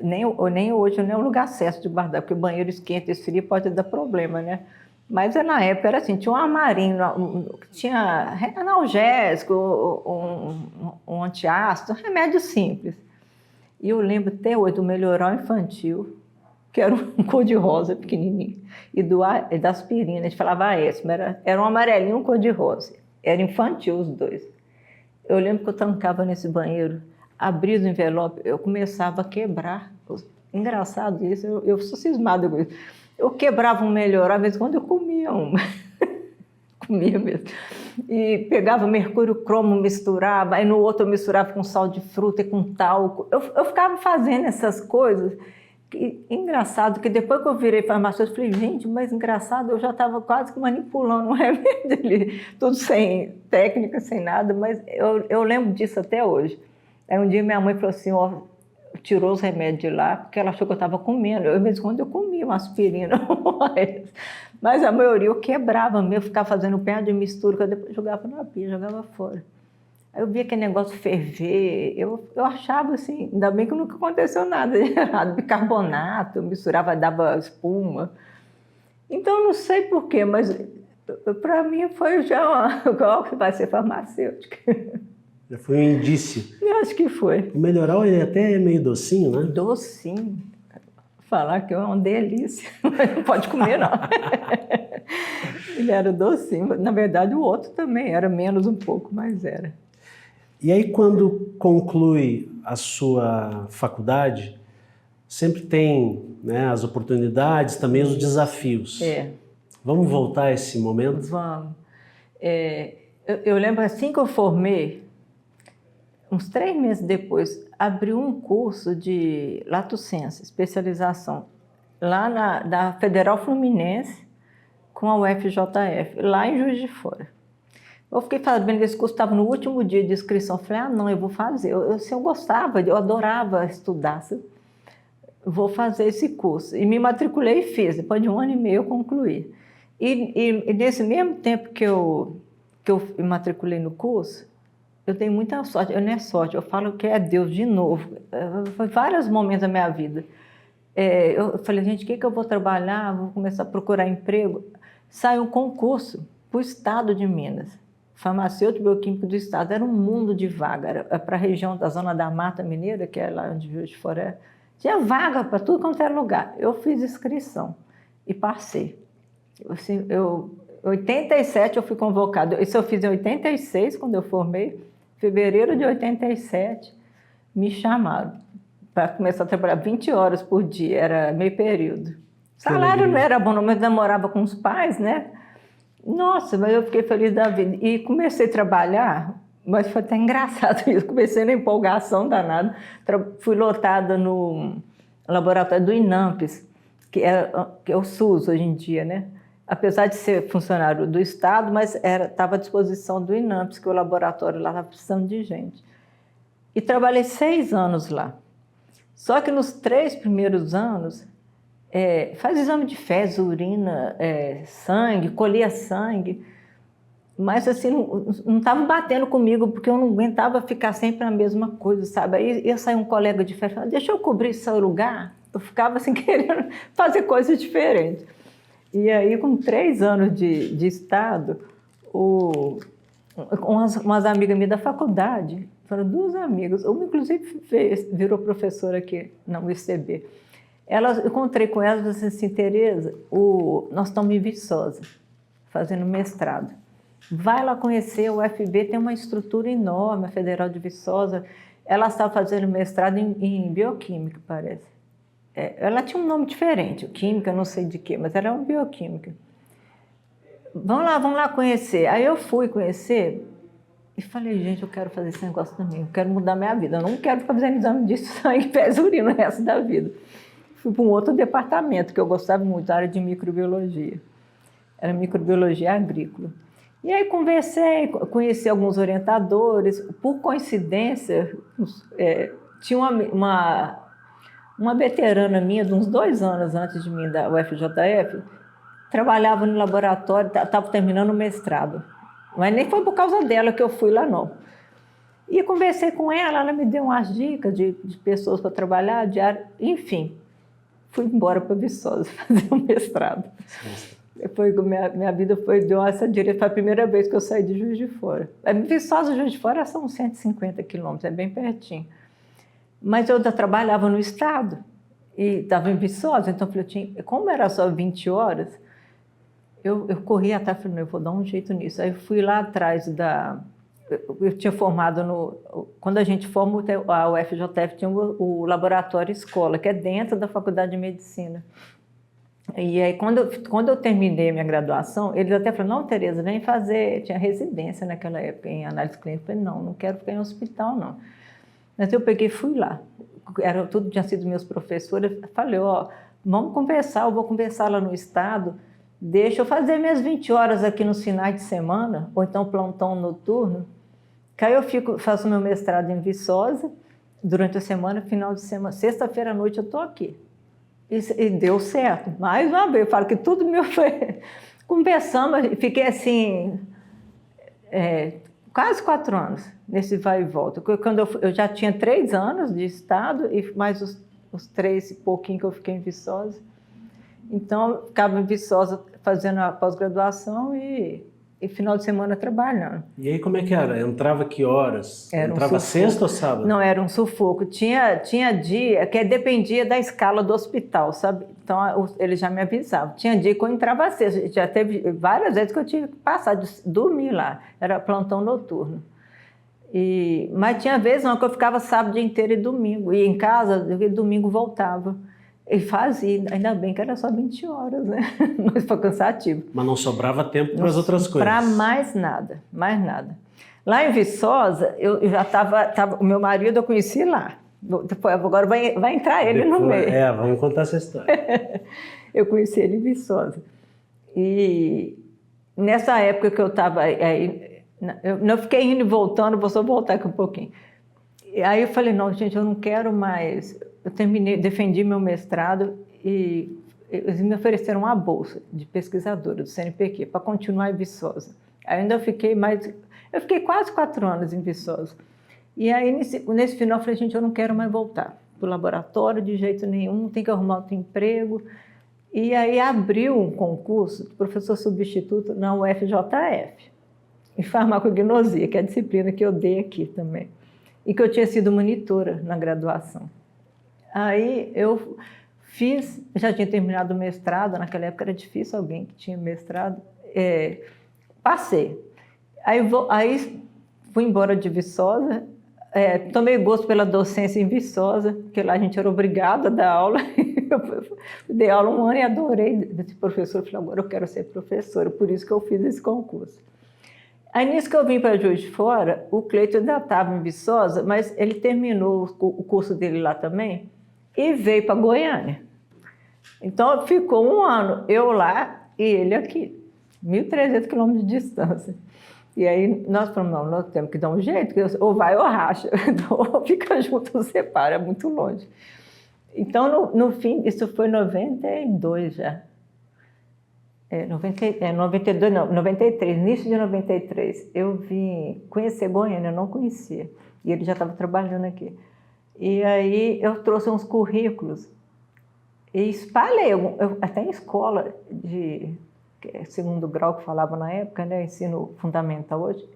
Nem hoje, nem o lugar certo de guardar, porque o banheiro esquenta, esfria, pode dar problema, né? Mas na época era assim, tinha um armarinho, tinha analgésico, um antiácido, um remédio simples. E eu lembro até hoje do Melhoral Infantil, que era um cor-de-rosa pequenininho, e da aspirina, a gente falava Aesmo, era um amarelinho e um cor-de-rosa. Era infantil os dois. Eu lembro que eu trancava nesse banheiro, abria o envelope, eu começava a quebrar. Engraçado isso, eu sou cismada com isso. Eu quebrava um Melhoral, às vezes quando eu comia uma. Comia mesmo. E pegava mercúrio cromo, misturava, aí no outro eu misturava com sal de fruta e com talco. Eu ficava fazendo essas coisas. Engraçado que depois que eu virei farmacêutica, eu falei, gente, mas engraçado, eu já estava quase que manipulando um remédio ali, tudo sem técnica, sem nada, mas eu lembro disso até hoje. Aí um dia minha mãe falou assim, ó, tirou os remédios de lá, porque ela achou que eu estava comendo. Eu, de vez em quando, eu comia uma aspirina, mas a maioria eu quebrava mesmo, ficava fazendo perna de mistura, que eu depois jogava na pia, jogava fora. Aí eu via aquele negócio ferver, eu achava assim, ainda bem que nunca aconteceu nada de errado, bicarbonato, misturava, dava espuma. Então, não sei porquê, mas para mim foi já igual que vai ser farmacêutica. Já foi um indício. Eu acho que foi. O Melhoral ele até é meio docinho, né? Docinho. Falar que é uma delícia, mas não pode comer, não. Ele era docinho. Na verdade, o outro também era menos um pouco, mas era. E aí, quando conclui a sua faculdade, sempre tem, né, as oportunidades, também os desafios. Vamos voltar a esse momento? Vamos. Eu lembro assim que eu formei, uns 3 meses depois, abriu um curso de Lato Sensu, especialização, lá da Federal Fluminense com a UFJF, lá em Juiz de Fora. Eu fiquei sabendo desse curso, estava no último dia de inscrição, eu falei, não, eu vou fazer. Eu gostava, eu adorava estudar, vou fazer esse curso. E me matriculei e fiz, depois de 1 ano e meio eu concluí. E nesse mesmo tempo que eu me matriculei no curso, eu tenho muita sorte, não é sorte, eu falo que é Deus de novo. Foi vários momentos da minha vida. Eu falei, gente, o que eu vou trabalhar? Vou começar a procurar emprego. Saiu um concurso para o estado de Minas. Farmacêutico bioquímico do estado. Era um mundo de vaga. Era para a região da Zona da Mata Mineira, que é lá onde Juiz de Fora é. Tinha vaga para tudo quanto era lugar. Eu fiz inscrição e passei. Assim, em 87 eu fui convocada. Isso eu fiz em 86, quando eu formei. Fevereiro de 87, me chamaram para começar a trabalhar 20 horas por dia, era meio período. O salário não era bom, mas eu namorava com os pais, né? Nossa, mas eu fiquei feliz da vida. E comecei a trabalhar, mas foi até engraçado isso. Comecei na empolgação danada. Fui lotada no laboratório do INAMPES, que é o SUS hoje em dia, né? Apesar de ser funcionário do Estado, mas estava à disposição do INAMPES, que o laboratório lá estava precisando de gente. E trabalhei 6 anos lá. Só que nos 3 primeiros anos, faz exame de fezes, urina, sangue, colhia sangue, mas assim, não estava batendo comigo, porque eu não aguentava ficar sempre a mesma coisa, sabe? Aí ia sair um colega de festa, deixa eu cobrir esse lugar. Eu ficava assim, querendo fazer coisas diferentes. E aí, com 3 anos de estado, umas amigas minhas da faculdade, foram 2 amigas, uma inclusive virou professora aqui na UFCB. Eu encontrei com elas e disse assim, Tereza, nós estamos em Viçosa, fazendo mestrado. Vai lá conhecer, o UFB tem uma estrutura enorme, a Federal de Viçosa. Ela estava fazendo mestrado em bioquímica, parece. Ela tinha um nome diferente, química, não sei de quê, mas era uma bioquímica. Vamos lá conhecer. Aí eu fui conhecer e falei, gente, eu quero fazer esse negócio também, eu quero mudar minha vida, eu não quero ficar fazendo exame de sangue, fezes, urina o resto da vida. Fui para um outro departamento que eu gostava muito, a área de microbiologia. Era microbiologia agrícola. E aí conversei, conheci alguns orientadores. Por coincidência, tinha uma veterana minha, de uns 2 anos antes de mim, da UFJF, trabalhava no laboratório, estava terminando o mestrado. Mas nem foi por causa dela que eu fui lá, não. E conversei com ela me deu umas dicas de pessoas para trabalhar, enfim. Fui embora para Viçosa fazer um mestrado. Depois minha vida deu essa direção. Foi a primeira vez que eu saí de Juiz de Fora. Viçosa e Juiz de Fora são 150 quilômetros, é bem pertinho. Mas eu trabalhava no estado e estava em Viçosa, então eu falei, como era só 20 horas, eu corri atrás, falei, não, eu vou dar um jeito nisso. Aí eu fui lá atrás eu tinha formado quando a gente forma, a UFJF tinha o laboratório escola, que é dentro da Faculdade de Medicina. E aí, quando eu terminei minha graduação, eles até falaram, não, Tereza, vem fazer, tinha residência naquela época em análise clínica. Eu falei, não quero ficar em hospital, não. Mas eu peguei e fui lá. Tudo tinha sido meus professores. Falei, vamos conversar, eu vou conversar lá no estado, deixa eu fazer minhas 20 horas aqui nos finais de semana, ou então plantão noturno, que aí eu faço meu mestrado em Viçosa, durante a semana, final de semana, sexta-feira à noite eu estou aqui. E deu certo. Mais uma vez, eu falo que tudo meu foi... Conversamos, fiquei assim, quase 4 anos nesse vai e volta. Quando eu já tinha 3 anos de estado e mais os 3 e pouquinho que eu fiquei em Viçosa. Então, eu ficava em Viçosa fazendo a pós-graduação e final de semana trabalhando. E aí como é que era? Entrava que horas? Entrava sufoco. Sexta ou sábado? Não, era um sufoco. Tinha dia que dependia da escala do hospital, sabe? Então, eles já me avisavam. Tinha dia que eu entrava sexta. Já teve várias vezes que eu tive que passar, dormir lá. Era plantão noturno. Mas tinha vezes não, que eu ficava sábado dia inteiro e domingo. E em casa, domingo voltava. E fazia, ainda bem que era só 20 horas, né? Mas foi cansativo. Mas não sobrava tempo para as outras coisas. Para mais nada, mais nada. Lá em Viçosa, eu já estava... O meu marido eu conheci lá. Depois, agora vai entrar ele no meio. Vamos contar essa história. Eu conheci ele em Viçosa. E nessa época que eu estava... Eu fiquei indo e voltando, vou só voltar aqui um pouquinho. E aí eu falei, não, gente, eu não quero mais... Eu defendi meu mestrado e eles me ofereceram uma bolsa de pesquisadora do CNPq para continuar em Viçosa. Ainda eu fiquei quase 4 anos em Viçosa. E aí, nesse final, eu falei, gente, eu não quero mais voltar para o laboratório de jeito nenhum, tem que arrumar outro emprego. E aí abriu um concurso de professor substituto na UFJF, em farmacognosia, que é a disciplina que eu dei aqui também, e que eu tinha sido monitora na graduação. Aí eu já tinha terminado o mestrado, naquela época era difícil alguém que tinha mestrado, passei. Aí fui embora de Viçosa, tomei gosto pela docência em Viçosa, porque lá a gente era obrigada a dar aula. Eu dei aula 1 ano e adorei esse professor. Falei, agora eu quero ser professora, por isso que eu fiz esse concurso. Aí, nisso que eu vim para Juiz de Fora, o Cleiton ainda estava em Viçosa, mas ele terminou o curso dele lá também e veio para Goiânia. Então, ficou 1 ano, eu lá e ele aqui, 1.300 quilômetros de distância. E aí, nós falamos, não, nós temos que dar um jeito, ou vai ou racha, então, ou fica junto ou separa, é muito longe. Então, no fim, isso foi em 92 já. 92, não, 93, início de 93. Eu vim conhecer Goiânia, eu não conhecia. E ele já estava trabalhando aqui. E aí eu trouxe uns currículos e espalhei, até em escola de segundo grau que falava na época, né, ensino fundamental hoje,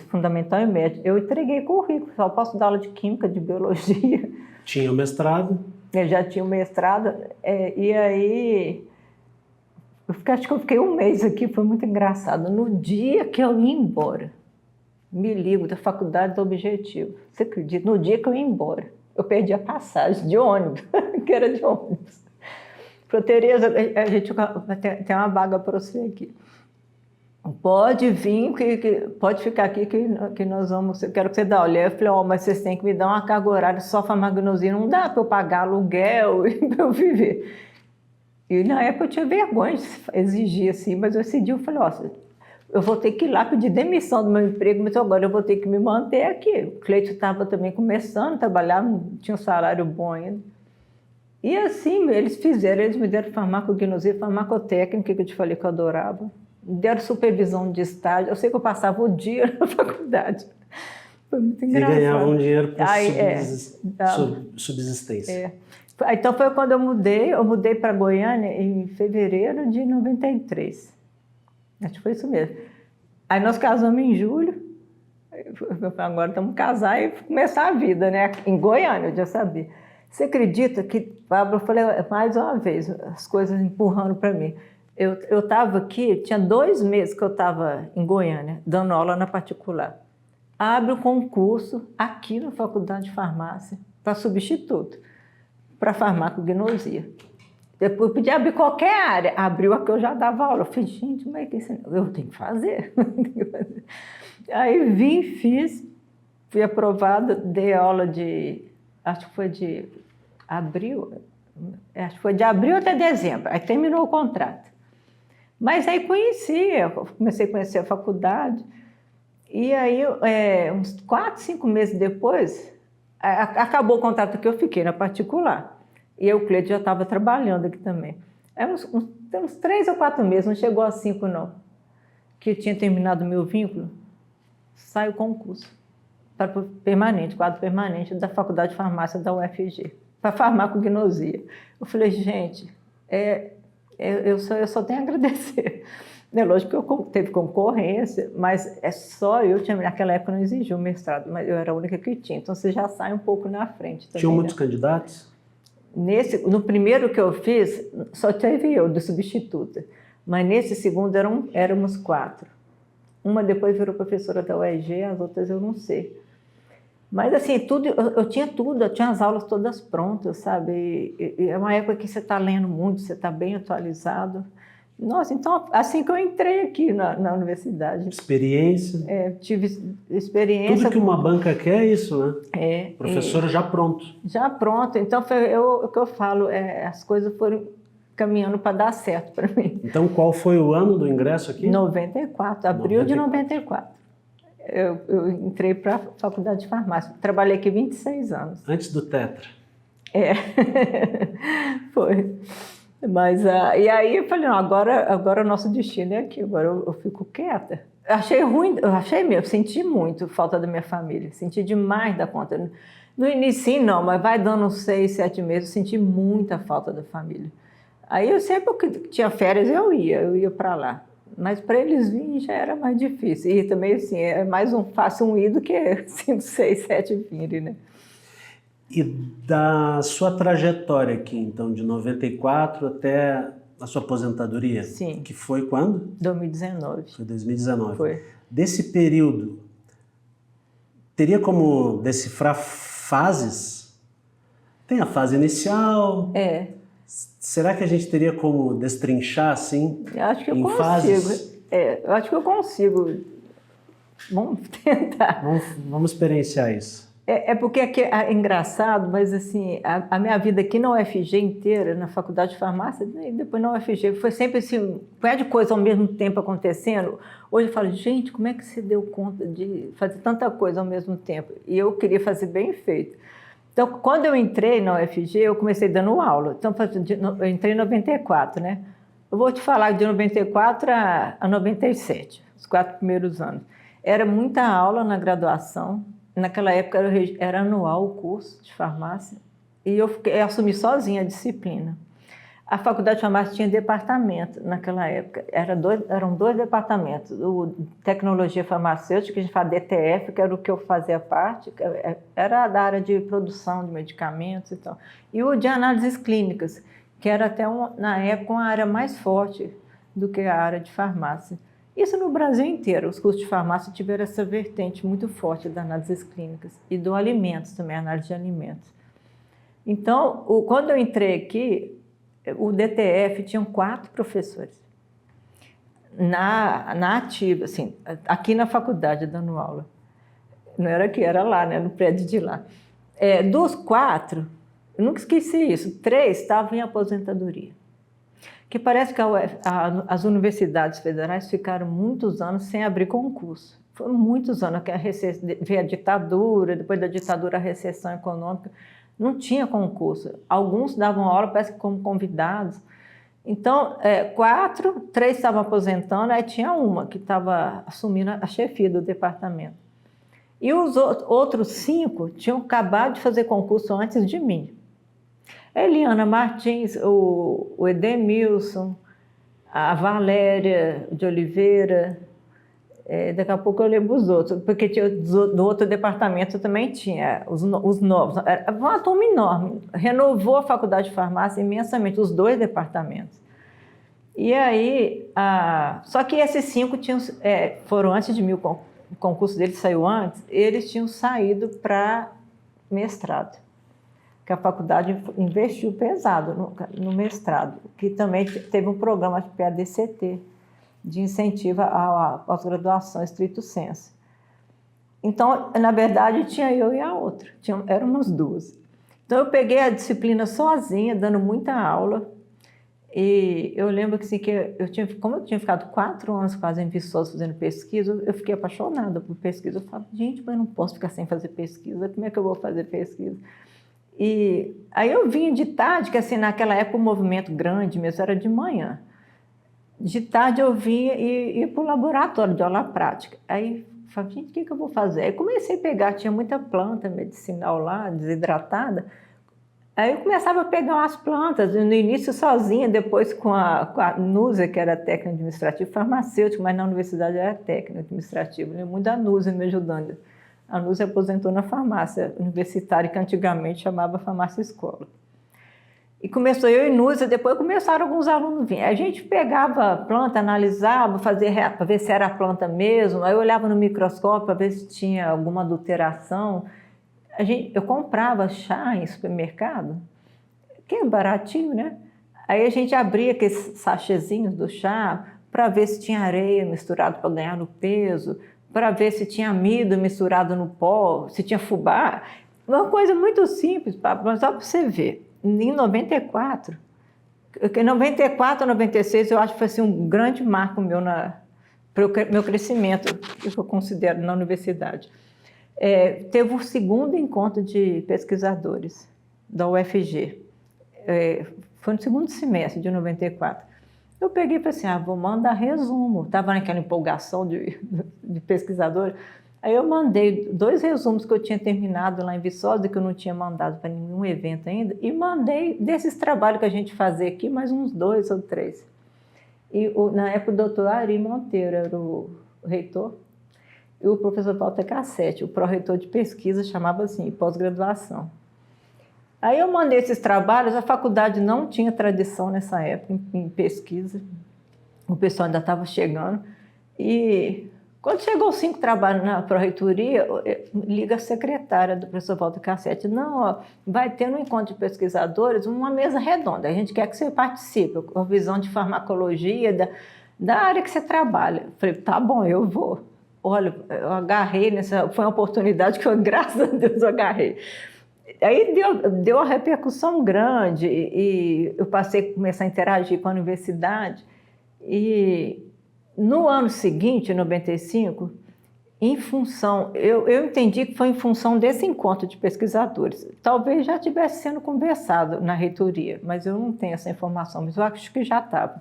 fundamental e médio. Eu entreguei currículo, só posso dar aula de química, de biologia. Tinha o mestrado? Eu já tinha o mestrado, e aí acho que eu fiquei um mês aqui, foi muito engraçado. No dia que eu ia embora, me ligo da faculdade do Objetivo. Você acredita? No dia que eu ia embora, eu perdi a passagem de ônibus, que era de ônibus. Falei, Tereza, a gente tem uma vaga para você aqui. Pode vir, pode ficar aqui que nós vamos, eu quero que você dê aula. Eu falei, mas vocês têm que me dar uma carga horária só farmacognosia, não dá para eu pagar aluguel e para eu viver. E na época eu tinha vergonha de exigir assim, mas eu decidi, eu falei, eu vou ter que ir lá pedir demissão do meu emprego, mas agora eu vou ter que me manter aqui. O Cleito estava também começando a trabalhar, não tinha um salário bom ainda. E assim, eles me deram farmacognosia, farmacotécnica, que eu te falei que eu adorava. Me deram supervisão de estágio. Eu sei que eu passava o dia na faculdade. Foi muito engraçado. E ganhava um dinheiro para subsistência. Então foi quando eu mudei para Goiânia em fevereiro de 93. Acho que foi isso mesmo. Aí nós casamos em julho. Eu falei, agora estamos casados e começar a vida, né? Em Goiânia, eu já sabia. Você acredita que, Pablo, eu falei mais uma vez, as coisas empurrando para mim. Eu estava aqui, tinha 2 meses que eu estava em Goiânia, dando aula na particular. Abre o concurso aqui na Faculdade de Farmácia para substituto, para farmacognosia. Depois eu podia abrir qualquer área, abriu a que eu já dava aula. Eu falei, gente, como é que isso? Eu tenho que fazer. Aí vim, fiz, fui aprovada, dei aula acho que foi de abril, até dezembro, aí terminou o contrato. Mas aí comecei a conhecer a faculdade, e aí uns 4, 5 meses depois, acabou o contrato que eu fiquei na particular. E o Cleide já estava trabalhando aqui também. Uns 3 ou 4 meses, não chegou a 5 não, que eu tinha terminado o meu vínculo, saiu o concurso para permanente, quadro permanente da Faculdade de Farmácia da UFG, para farmacognosia. Eu falei, gente, eu só tenho a agradecer. É lógico que teve concorrência, mas naquela época não exigia o mestrado, mas eu era a única que tinha, então você já sai um pouco na frente. Também, tinham muitos candidatos? No primeiro que eu fiz, só teve eu, de substituta, mas nesse segundo éramos 4. Uma depois virou professora da UEG, as outras eu não sei. Mas assim, eu tinha tudo, eu tinha as aulas todas prontas, sabe? E é uma época que você está lendo muito, você está bem atualizado. Nossa, então assim que eu entrei aqui na universidade. Experiência. Tive experiência. Tudo que uma banca quer é isso, né? Professora já pronto. Já pronto. Então, o que eu falo, as coisas foram caminhando para dar certo para mim. Então, qual foi o ano do ingresso aqui? 94, abril de 94. Eu entrei para a Faculdade de Farmácia. Trabalhei aqui 26 anos. Antes do Tetra. Foi. Mas, e aí eu falei, não, agora o nosso destino é aqui, agora eu fico quieta. Achei ruim, eu senti muito falta da minha família, senti demais da conta. No início não, mas vai dando uns 6, 7 meses, eu senti muita falta da família. Aí eu sempre que tinha férias eu ia para lá. Mas para eles virem já era mais difícil. E também assim, é mais fácil um ir do que 5, 6, 7 virem, né? E da sua trajetória aqui, então, de 94 até a sua aposentadoria? Sim. Que foi quando? 2019. Foi 2019. Foi. Desse período, teria como decifrar fases? Tem a fase inicial. Será que a gente teria como destrinchar, assim, acho que eu consigo. Fases? Eu acho que eu consigo. Vamos tentar. Vamos experienciar isso. Porque aqui é engraçado, mas assim, a minha vida aqui na UFG inteira, na Faculdade de Farmácia, e depois na UFG, foi sempre assim, um pé de coisa ao mesmo tempo acontecendo. Hoje eu falo, gente, como é que você deu conta de fazer tanta coisa ao mesmo tempo? E eu queria fazer bem feito. Então, quando eu entrei na UFG, eu comecei dando aula. Então, eu entrei em 94, né? Eu vou te falar de 94 a 97, os 4 primeiros anos. Era muita aula na graduação. Naquela época era anual o curso de farmácia. E eu assumi sozinha a disciplina. A faculdade de farmácia tinha departamento naquela época. Eram 2 departamentos. O Tecnologia Farmacêutica, que a gente fala DTF, que era o que eu fazia parte, era da área de produção de medicamentos e tal. E o de análises clínicas, que era até, na época, uma área mais forte do que a área de farmácia. Isso no Brasil inteiro. Os cursos de farmácia tiveram essa vertente muito forte das análises clínicas. E do alimentos também, análise de alimentos. Então, quando eu entrei aqui, o DTF tinha 4 professores na ativa, assim, aqui na faculdade dando aula. Não era aqui, era lá, né, no prédio de lá. Dos 4, eu nunca esqueci isso, 3 estavam em aposentadoria. Que parece que as universidades federais ficaram muitos anos sem abrir concurso. Foram muitos anos, veio a ditadura, depois da ditadura a recessão econômica. Não tinha concurso. Alguns davam aula, parece que como convidados. Então, 4, 3 estavam aposentando, aí tinha uma que estava assumindo a chefia do departamento. E os outros 5 tinham acabado de fazer concurso antes de mim. A Eliana Martins, o Edemilson, a Valéria de Oliveira, daqui a pouco eu lembro os outros, porque tinha, do outro departamento também tinha os novos. Era uma turma enorme, renovou a faculdade de farmácia imensamente, os 2 departamentos. E aí, só que esses 5 foram antes de mim, o concurso deles saiu antes, eles tinham saído para mestrado, que a faculdade investiu pesado no mestrado, que também teve um programa de PADCT, de incentivo à pós-graduação estrito sensu. Então, na verdade, tinha eu e a outra, éramos 2. Então, eu peguei a disciplina sozinha, dando muita aula, e eu lembro que, assim, como eu tinha ficado 4 anos quase em Viçosa fazendo pesquisa, eu fiquei apaixonada por pesquisa. Eu falava, gente, mas eu não posso ficar sem fazer pesquisa, como é que eu vou fazer pesquisa? E aí eu vinha de tarde, que assim, naquela época o movimento grande mesmo era de manhã. De tarde eu vinha e ia para o laboratório de aula prática. Aí eu falei, gente, o que eu vou fazer? Aí comecei a pegar, tinha muita planta medicinal lá, desidratada. Aí eu começava a pegar umas plantas, no início sozinha, depois com a Núzia, que era técnica administrativa, farmacêutica, mas na universidade era técnica administrativa. Eu lembro muito da Núzia me ajudando. A Núzia aposentou na farmácia universitária, que antigamente chamava farmácia escola. E começou eu e Núzia, depois começaram alguns alunos a vir. A gente pegava a planta, analisava, fazia para ver se era a planta mesmo, aí eu olhava no microscópio para ver se tinha alguma adulteração. Eu comprava chá em supermercado, que é baratinho, né? Aí a gente abria aqueles sachêzinhos do chá para ver se tinha areia misturado para ganhar no peso, para ver se tinha amido misturado no pó, se tinha fubá. Uma coisa muito simples, mas só para você ver. Em 94, 96, eu acho que foi assim, um grande marco meu para o meu crescimento, que eu considero na universidade. Teve o 2º encontro de pesquisadores da UFG. Foi no 2º semestre de 94. Eu peguei e falei assim, vou mandar resumo. Estava naquela empolgação de pesquisadores. Aí eu mandei 2 resumos que eu tinha terminado lá em Viçosa, que eu não tinha mandado para nenhum evento ainda, e mandei desses trabalhos que a gente fazia aqui, mais uns 2 ou 3. E na época o doutor Ari Monteiro era o reitor, e o professor Walter Cassete, o pró-reitor de pesquisa, chamava assim, pós-graduação. Aí eu mandei esses trabalhos, a faculdade não tinha tradição nessa época em pesquisa, o pessoal ainda estava chegando, e quando chegou os 5 trabalhos na pró-reitoria, liga a secretária do professor Walter Cassete, não, vai ter no encontro de pesquisadores uma mesa redonda, a gente quer que você participe, com a visão de farmacologia, da área que você trabalha. Eu falei, tá bom, eu vou. Olha, eu agarrei foi uma oportunidade que eu, graças a Deus, eu agarrei. Aí deu uma repercussão grande e eu passei a começar a interagir com a universidade. E no ano seguinte, em 95, Em função, eu entendi que foi em função desse encontro de pesquisadores. Talvez já tivesse sendo conversado na reitoria, mas eu não tenho essa informação, mas eu acho que já estava.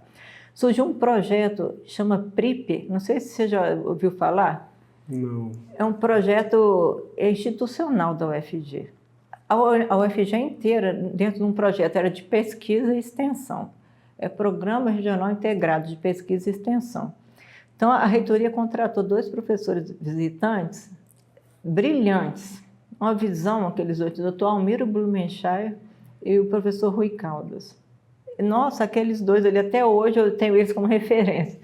Surgiu um projeto, chama PRIP, não sei se você já ouviu falar. Não. É um projeto institucional da UFG. A UFG inteira, dentro de um projeto, era de pesquisa e extensão. É Programa Regional Integrado de Pesquisa e Extensão. Então, a reitoria contratou 2 professores visitantes brilhantes, uma visão, aqueles 8, o doutor Almiro Blumenscheid e o professor Rui Caldas. Nossa, aqueles 2 ali, até hoje eu tenho eles como referência.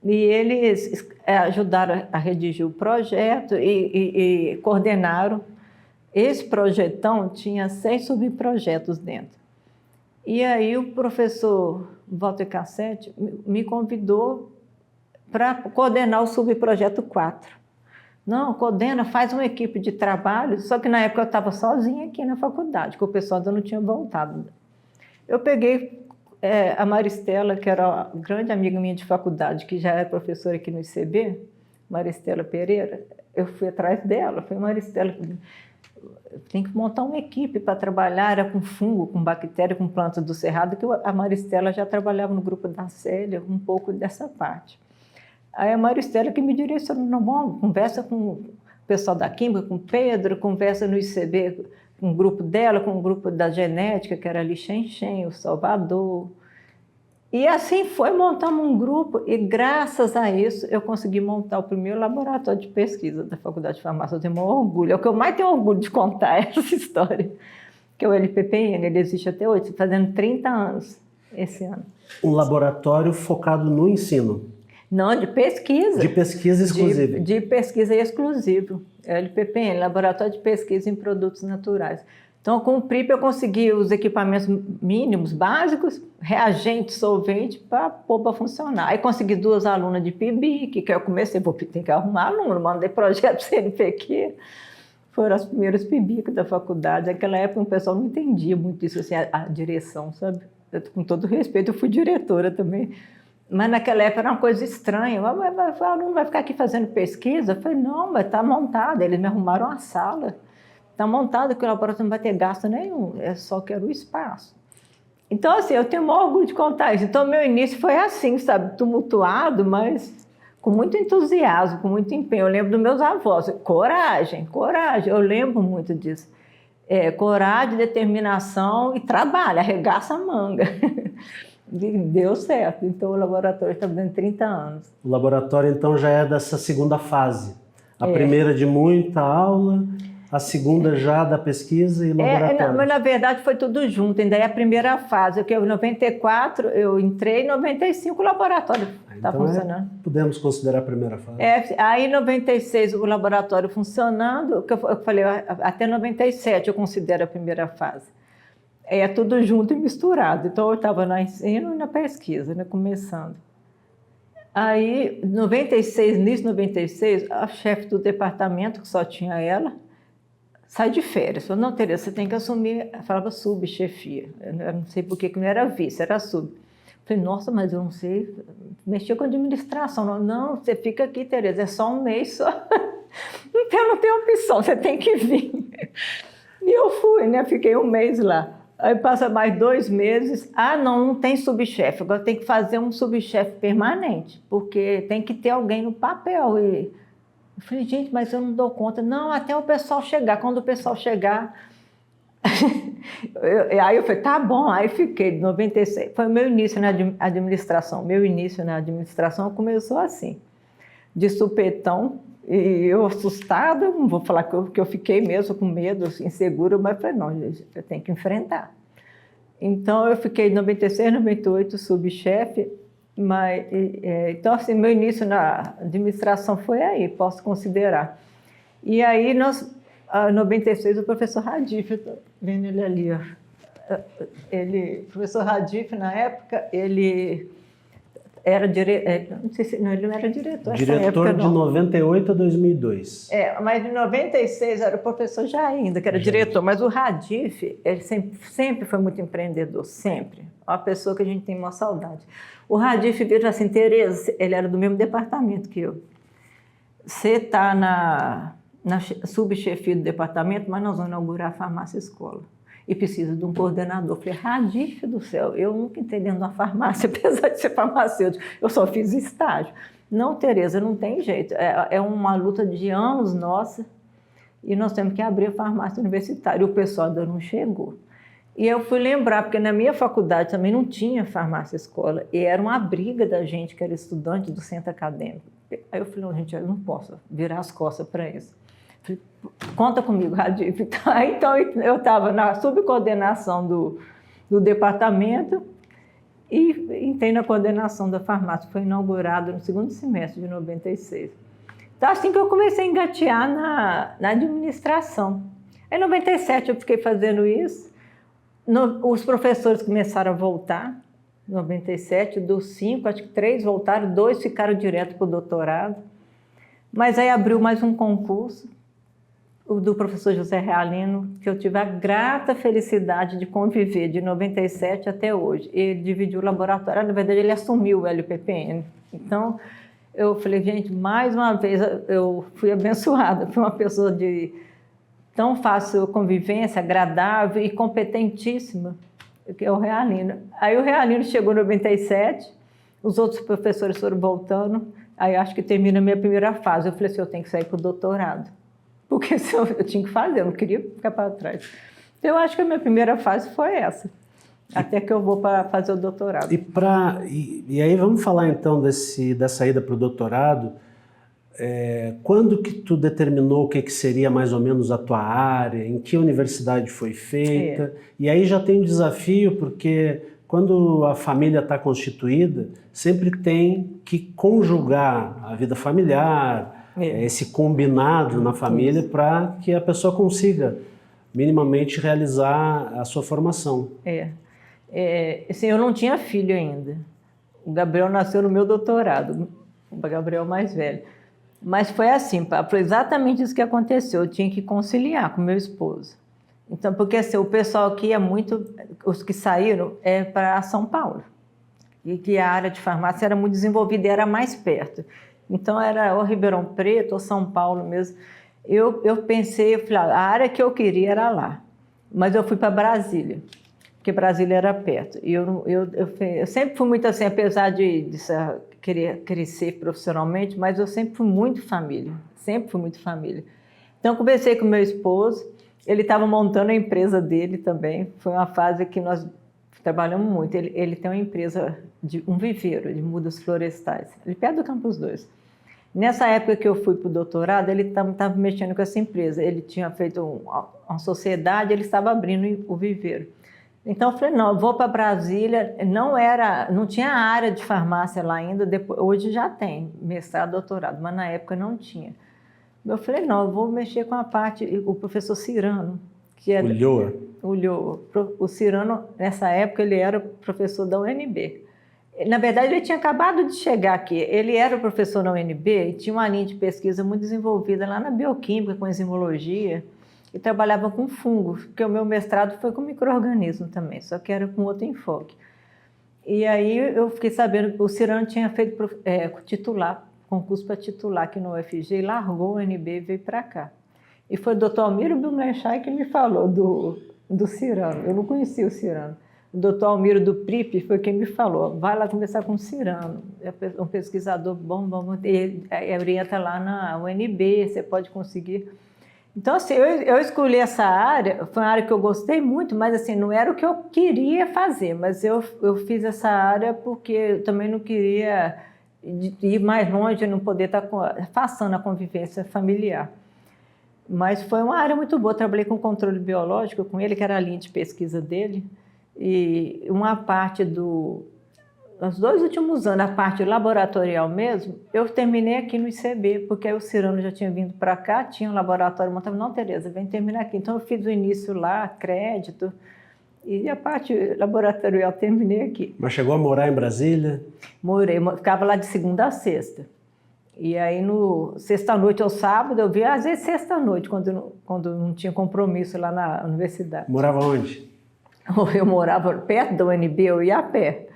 E eles ajudaram a redigir o projeto e coordenaram. Esse projetão tinha 6 subprojetos dentro. E aí o professor Walter Cassetti me convidou para coordenar o subprojeto 4. Não, coordena, faz uma equipe de trabalho, só que na época eu estava sozinha aqui na faculdade, que o pessoal ainda não tinha voltado. Eu peguei a Maristela, que era uma grande amiga minha de faculdade, que já é professora aqui no ICB, Maristela Pereira, eu fui atrás dela, foi Maristela, tem que montar uma equipe para trabalhar, era com fungo, com bactéria, com plantas do cerrado, que a Maristela já trabalhava no grupo da Célia, um pouco dessa parte. Aí a Maristela que me direcionou, não, bom, conversa com o pessoal da Química, com o Pedro, conversa no ICB com o grupo dela, com o grupo da genética, que era ali Xenxen, o Salvador. E assim foi, montamos um grupo e graças a isso eu consegui montar o primeiro laboratório de pesquisa da Faculdade de Farmácia. Eu tenho maior orgulho, é o que eu mais tenho orgulho de contar essa história, que é o LPPN, ele existe até hoje, fazendo 30 anos esse ano. Um laboratório focado no ensino. Não, de pesquisa. De pesquisa exclusiva. De pesquisa exclusivo. LPPN, Laboratório de Pesquisa em Produtos Naturais. Então, com o PRIP, eu consegui os equipamentos mínimos, básicos, reagente, solvente, para pôr para funcionar. Aí consegui 2 alunas de PIBIC, que eu comecei, tem que arrumar aluno, mandei projeto para o CNPq. Foram as primeiras PIBIC da faculdade. Naquela época, o pessoal não entendia muito isso, assim, a direção, sabe? Com todo respeito, eu fui diretora também. Mas naquela época era uma coisa estranha. O aluno vai ficar aqui fazendo pesquisa? Eu falei, não, mas está montada. Eles me arrumaram uma sala. Está montada que o laboratório não vai ter gasto nenhum. É só que era o espaço. Então, assim, eu tenho o maior orgulho de contar isso. Então, meu início foi assim, sabe? Tumultuado, mas com muito entusiasmo, com muito empenho. Eu lembro dos meus avós. Coragem, coragem. Eu lembro muito disso. Coragem, determinação e trabalho. Arregaça a manga. Deu certo, então o laboratório está dando 30 anos. O laboratório, então, já é dessa segunda fase. A primeira de muita aula, a segunda já da pesquisa e laboratório. Não, mas na verdade foi tudo junto, ainda é a primeira fase, que em 94 eu entrei, em 95 o laboratório está funcionando. Podemos considerar a primeira fase. Aí em 96 o laboratório funcionando, que eu falei, até 97 eu considero a primeira fase. É tudo junto e misturado. Então, eu estava no ensino e na pesquisa, né, começando. Aí, em 96, início de 96, a chefe do departamento, que só tinha ela, sai de férias. Falou, não, Tereza, você tem que assumir, falava subchefia. Eu não sei por que não era vice, era sub. Falei, nossa, mas eu não sei, mexia com administração. Não, você fica aqui, Tereza, é só um mês só. Então, não tem opção, você tem que vir. E eu fui, né, fiquei um mês lá. Aí passa mais 2 meses, não tem subchefe, agora tem que fazer um subchefe permanente, porque tem que ter alguém no papel. E eu falei, gente, mas eu não dou conta. Não, até o pessoal chegar, quando o pessoal chegar... Aí eu falei, tá bom, aí fiquei, de 96, foi o meu início na administração. Meu início na administração começou assim, de supetão, e eu assustada, não vou falar que eu fiquei mesmo com medo, insegura, mas falei, não, gente, eu tenho que enfrentar. Então, eu fiquei em 96, 98, subchefe, mas, então, assim, meu início na administração foi aí, posso considerar. E aí, em 96, o professor Radif, estou vendo ele ali, ó. O professor Radif, na época, ele... era diretor, não sei se não, ele não era diretor. Diretor época, de 98 a 2002. Mas em 96 era o professor Jair ainda, que era diretor, mas o Radif, ele sempre foi muito empreendedor, sempre. Uma pessoa que a gente tem uma saudade. O Radif veio assim, Tereza, ele era do mesmo departamento que eu. você está na subchefia do departamento, mas nós vamos inaugurar a farmácia escola. E precisa de um coordenador. Eu falei, Radife do céu, eu nunca entrei dentro de uma farmácia, apesar de ser farmacêutico, eu só fiz estágio. Não, Tereza, não tem jeito. É uma luta de anos nossa e nós temos que abrir a farmácia universitária. E o pessoal ainda não chegou. E eu fui lembrar, porque na minha faculdade também não tinha farmácia escola, e era uma briga da gente que era estudante do centro acadêmico. Aí eu falei, não, gente, eu não posso virar as costas para isso. Falei, conta comigo, Radife. Então eu estava na subcoordenação do departamento e entrei na coordenação da farmácia. Foi inaugurado no segundo semestre de 96. Então, assim que eu comecei a engatear na administração. Em 97 eu fiquei fazendo isso. Os professores começaram a voltar, em 97, dos 5, acho que 3 voltaram, 2 ficaram direto para o doutorado. Mas aí abriu mais um concurso, o do professor José Realino, que eu tive a grata felicidade de conviver de 97 até hoje. Ele dividiu o laboratório, na verdade ele assumiu o LPPN. Então, eu falei, gente, mais uma vez eu fui abençoada, fui uma pessoa de tão fácil convivência, agradável e competentíssima, que é o Realino. Aí o Realino chegou em 97, os outros professores foram voltando, aí acho que termina a minha primeira fase. Eu falei assim, eu tenho que sair para o doutorado, porque eu tinha que fazer, eu não queria ficar para trás. Eu acho que a minha primeira fase foi essa, até que eu vou para fazer o doutorado. E aí vamos falar então dessa ida para o doutorado. Quando que tu determinou o que seria mais ou menos a tua área, em que universidade foi feita? E aí já tem um desafio, porque quando a família está constituída, sempre tem que conjugar a vida familiar, esse combinado na família, para que a pessoa consiga minimamente realizar a sua formação. Assim, eu não tinha filho ainda. O Gabriel nasceu no meu doutorado, o Gabriel mais velho. Mas foi assim, foi exatamente isso que aconteceu. Eu tinha que conciliar com meu esposo. Então, porque assim, o pessoal aqui é muito... Os que saíram para São Paulo. E que a área de farmácia era muito desenvolvida e era mais perto. Então, era ou Ribeirão Preto ou São Paulo mesmo. Eu pensei, eu falei, a área que eu queria era lá. Mas eu fui para Brasília, porque Brasília era perto. E eu sempre fui muito assim, apesar de querer crescer profissionalmente, mas eu sempre fui muito família, Então, conversei com meu esposo, ele estava montando a empresa dele também, foi uma fase que nós trabalhamos muito. Ele tem uma empresa, um viveiro de mudas florestais, ali perto do Campus 2. Nessa época que eu fui para o doutorado, ele estava mexendo com essa empresa, ele tinha feito uma sociedade, ele estava abrindo o viveiro. Então eu falei, não, eu vou para Brasília, não tinha área de farmácia lá ainda, hoje já tem, mestrado, doutorado, mas na época não tinha. Eu falei, não, eu vou mexer com a parte, o professor Cirano, que era... O Cirano, nessa época, ele era professor da UNB. Na verdade, ele tinha acabado de chegar aqui, ele era professor na UNB e tinha uma linha de pesquisa muito desenvolvida lá na bioquímica, com enzimologia, e trabalhava com fungos, porque o meu mestrado foi com micro-organismo também, só que era com outro enfoque. E aí eu fiquei sabendo que o Cirano tinha feito concurso para titular aqui no UFG, e largou o UNB e veio para cá. E foi o Dr. Almiro Blumenstein que me falou do Cirano, eu não conhecia o Cirano. O Dr. Almiro do PRIP foi quem me falou, vai lá conversar com o Cirano, é um pesquisador bom, ele orienta lá na UNB, você pode conseguir... Então, assim, eu escolhi essa área, foi uma área que eu gostei muito, mas assim, não era o que eu queria fazer, mas eu fiz essa área porque eu também não queria ir mais longe, não poder estar afastando a convivência familiar. Mas foi uma área muito boa, trabalhei com controle biológico com ele, que era a linha de pesquisa dele, e uma parte nos 2 últimos anos, a parte laboratorial mesmo, eu terminei aqui no ICB, porque aí o Cirano já tinha vindo para cá, tinha um laboratório montado, não, Tereza, vem terminar aqui. Então, eu fiz o início lá, crédito, e a parte laboratorial terminei aqui. Mas chegou a morar em Brasília? Morei, ficava lá de segunda a sexta. E aí, no sexta-noite ou sábado, eu via, às vezes, sexta-noite, quando não tinha compromisso lá na universidade. Morava onde? Eu morava perto da UNB, eu ia a pé,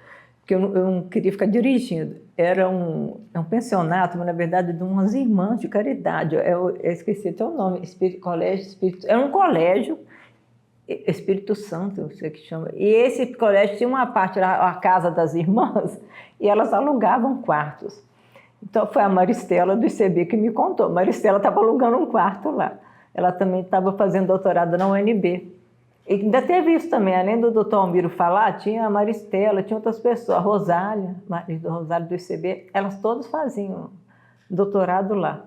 porque eu não queria ficar dirigindo. era um pensionato, mas na verdade de umas irmãs de caridade. Eu esqueci até o nome, era um colégio, Espírito Santo, eu sei que chama. E esse colégio tinha uma parte, a casa das irmãs, e elas alugavam quartos. Então foi a Maristela do ICB que me contou. Maristela estava alugando um quarto lá. Ela também estava fazendo doutorado na UNB. E ainda teve isso também, além do doutor Almiro falar, tinha a Maristela, tinha outras pessoas, a Rosália, do ICB, elas todas faziam doutorado lá.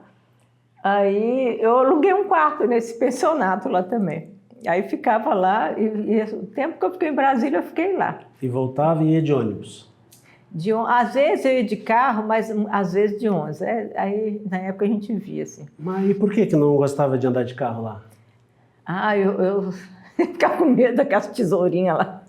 Aí eu aluguei um quarto nesse pensionato lá também. Aí ficava lá, e o tempo que eu fiquei em Brasília, eu fiquei lá. E voltava e ia de ônibus? Às vezes eu ia de carro, mas às vezes de ônibus. Aí na época a gente via assim. Mas e por que não gostava de andar de carro lá? Eu ficava com medo daquelas tesourinhas lá.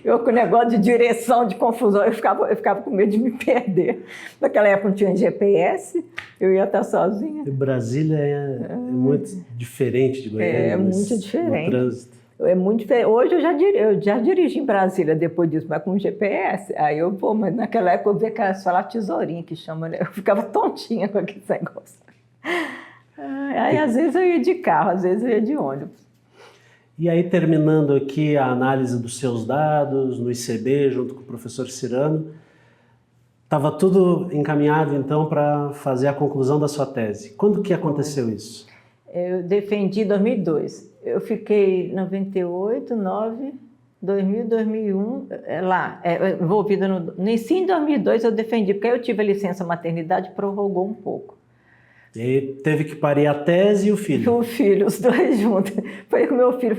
Eu com o negócio de direção, de confusão, eu ficava com medo de me perder. Naquela época não tinha GPS, eu ia estar sozinha. E Brasília é muito diferente de Goiânia. É muito diferente. No trânsito. É muito diferente. Hoje eu já dirigi em Brasília depois disso, mas com GPS. Aí eu vou, mas naquela época eu via que elas falavam tesourinha, que chama, né? Eu ficava tontinha com aquele negócio. Aí às vezes eu ia de carro, às vezes eu ia de ônibus. E aí, terminando aqui a análise dos seus dados no ICB, junto com o professor Cirano, estava tudo encaminhado, então, para fazer a conclusão da sua tese. Quando que aconteceu isso? Eu defendi em 2002. Eu fiquei 98, 9, 2000, 2001, lá, envolvida no ensino. Em 2002 eu defendi, porque aí eu tive a licença maternidade, prorrogou um pouco. E aí teve que parir a tese e o filho? O filho, os dois juntos. Foi com o meu filho,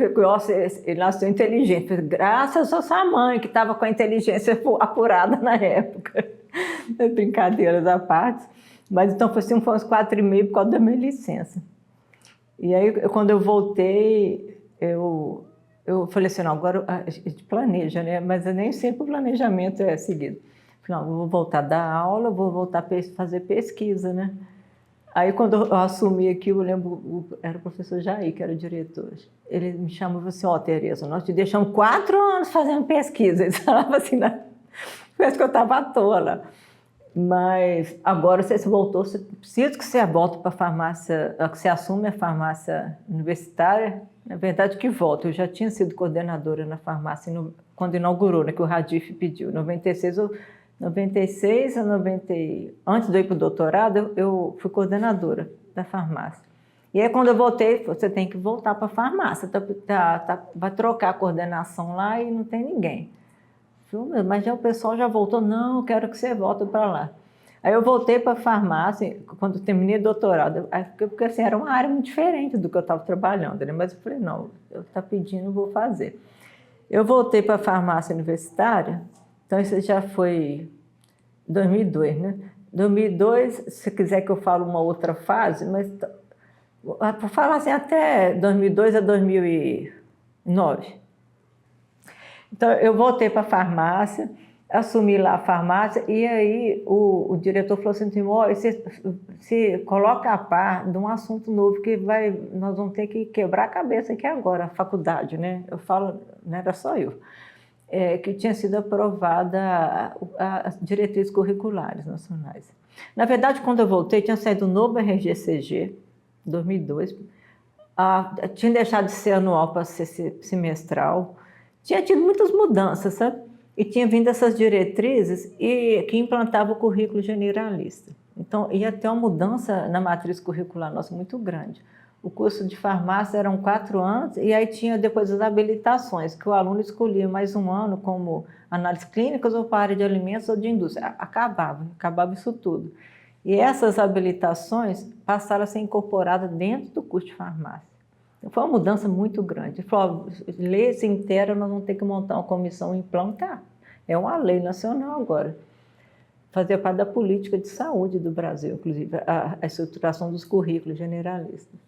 ele nasceu inteligente. Falei, graças à sua mãe, que estava com a inteligência apurada na época. Brincadeiras à parte. Mas então foi uns 4,5 por causa da minha licença. E aí, quando eu voltei, eu falei assim, não, agora a gente planeja, né? Mas nem sempre o planejamento é seguido. Falei, não, eu vou voltar a dar aula, vou voltar a fazer pesquisa, né? Aí, quando eu assumi aqui, eu lembro, era o professor Jair, que era o diretor. Ele me chamou e falou assim, Tereza, nós te deixamos 4 anos fazendo pesquisa. Ele falava assim, parece que eu estava à toa lá. Mas agora você voltou, você precisa que você volte para a farmácia, que você assume a farmácia universitária. Na verdade, que volta. Eu já tinha sido coordenadora na farmácia quando inaugurou, né, que o Radif pediu. Em 96, antes de eu ir para o doutorado, eu fui coordenadora da farmácia. E aí, quando eu voltei, você tem que voltar para a farmácia, vai trocar a coordenação lá e não tem ninguém. Mas já o pessoal já voltou, não, eu quero que você volte para lá. Aí eu voltei para a farmácia, quando eu terminei o doutorado, porque assim, era uma área muito diferente do que eu estava trabalhando, né? Mas eu falei, não, eu estou pedindo, vou fazer. Eu voltei para a farmácia universitária, então isso já foi 2002, né? 2002, se quiser que eu fale uma outra fase, mas para falar assim, até 2002 a 2009. Então, eu voltei para a farmácia, assumi lá a farmácia, e aí o diretor falou assim, você coloca a par de um assunto novo que nós vamos ter que quebrar a cabeça aqui agora, a faculdade, né? Eu falo, não era só eu, que tinha sido aprovada as diretrizes curriculares nacionais. Na verdade, quando eu voltei, tinha saído o novo RGCG, 2002, tinha deixado de ser anual para ser semestral. Tinha tido muitas mudanças, sabe? E tinha vindo essas diretrizes que implantavam o currículo generalista. Então, ia ter uma mudança na matriz curricular nossa muito grande. O curso de farmácia eram 4 anos, e aí tinha depois as habilitações, que o aluno escolhia mais um ano como análises clínicas ou para a área de alimentos ou de indústria. Acabava isso tudo. E essas habilitações passaram a ser incorporadas dentro do curso de farmácia. Foi uma mudança muito grande. Ele falou, lei inteira, nós vamos ter que montar uma comissão e implantar. É uma lei nacional agora. Fazer parte da política de saúde do Brasil, inclusive, a estruturação dos currículos generalistas.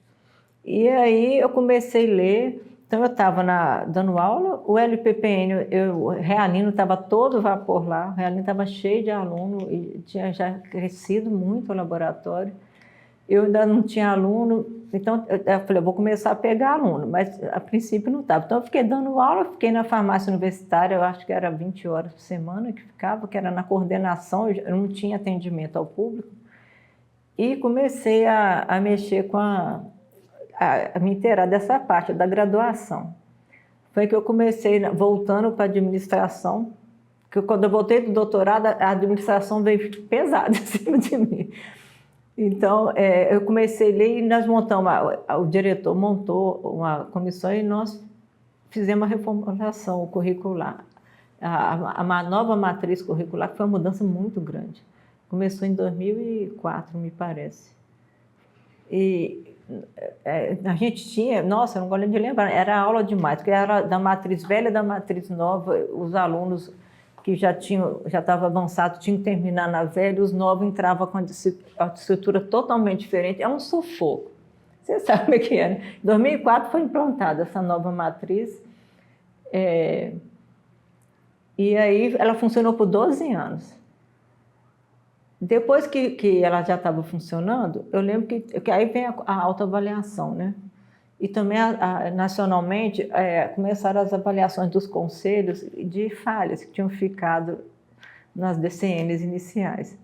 E aí eu comecei a ler, então eu estava dando aula, o LPPN, o Realino estava todo vapor lá, o Realino estava cheio de aluno e tinha já crescido muito o laboratório. Eu ainda não tinha aluno, Então, eu falei, eu vou começar a pegar aluno, mas a princípio não estava. Então, eu fiquei dando aula, fiquei na farmácia universitária, eu acho que era 20 horas por semana que ficava, que era na coordenação, eu não tinha atendimento ao público. E comecei a mexer com a me inteirar dessa parte da graduação. Foi que eu comecei voltando para a administração, que quando eu voltei do doutorado, a administração veio pesada em cima de mim. Então, eu comecei a ler e nós montamos, o diretor montou uma comissão e nós fizemos a reformulação curricular. A nova matriz curricular, que foi uma mudança muito grande. Começou em 2004, me parece. E a gente tinha, nossa, eu não gosto de lembrar, era aula demais, porque era da matriz velha e da matriz nova, os alunos que já estavam avançados tinham que terminar na velha, e os novos entravam com a estrutura totalmente diferente. É um sufoco. Você sabe o que é, né? Em 2004 foi implantada essa nova matriz, e aí ela funcionou por 12 anos. Depois que ela já estava funcionando, eu lembro que aí vem a autoavaliação, né? E também, nacionalmente, começaram as avaliações dos conselhos de falhas que tinham ficado nas DCNs iniciais.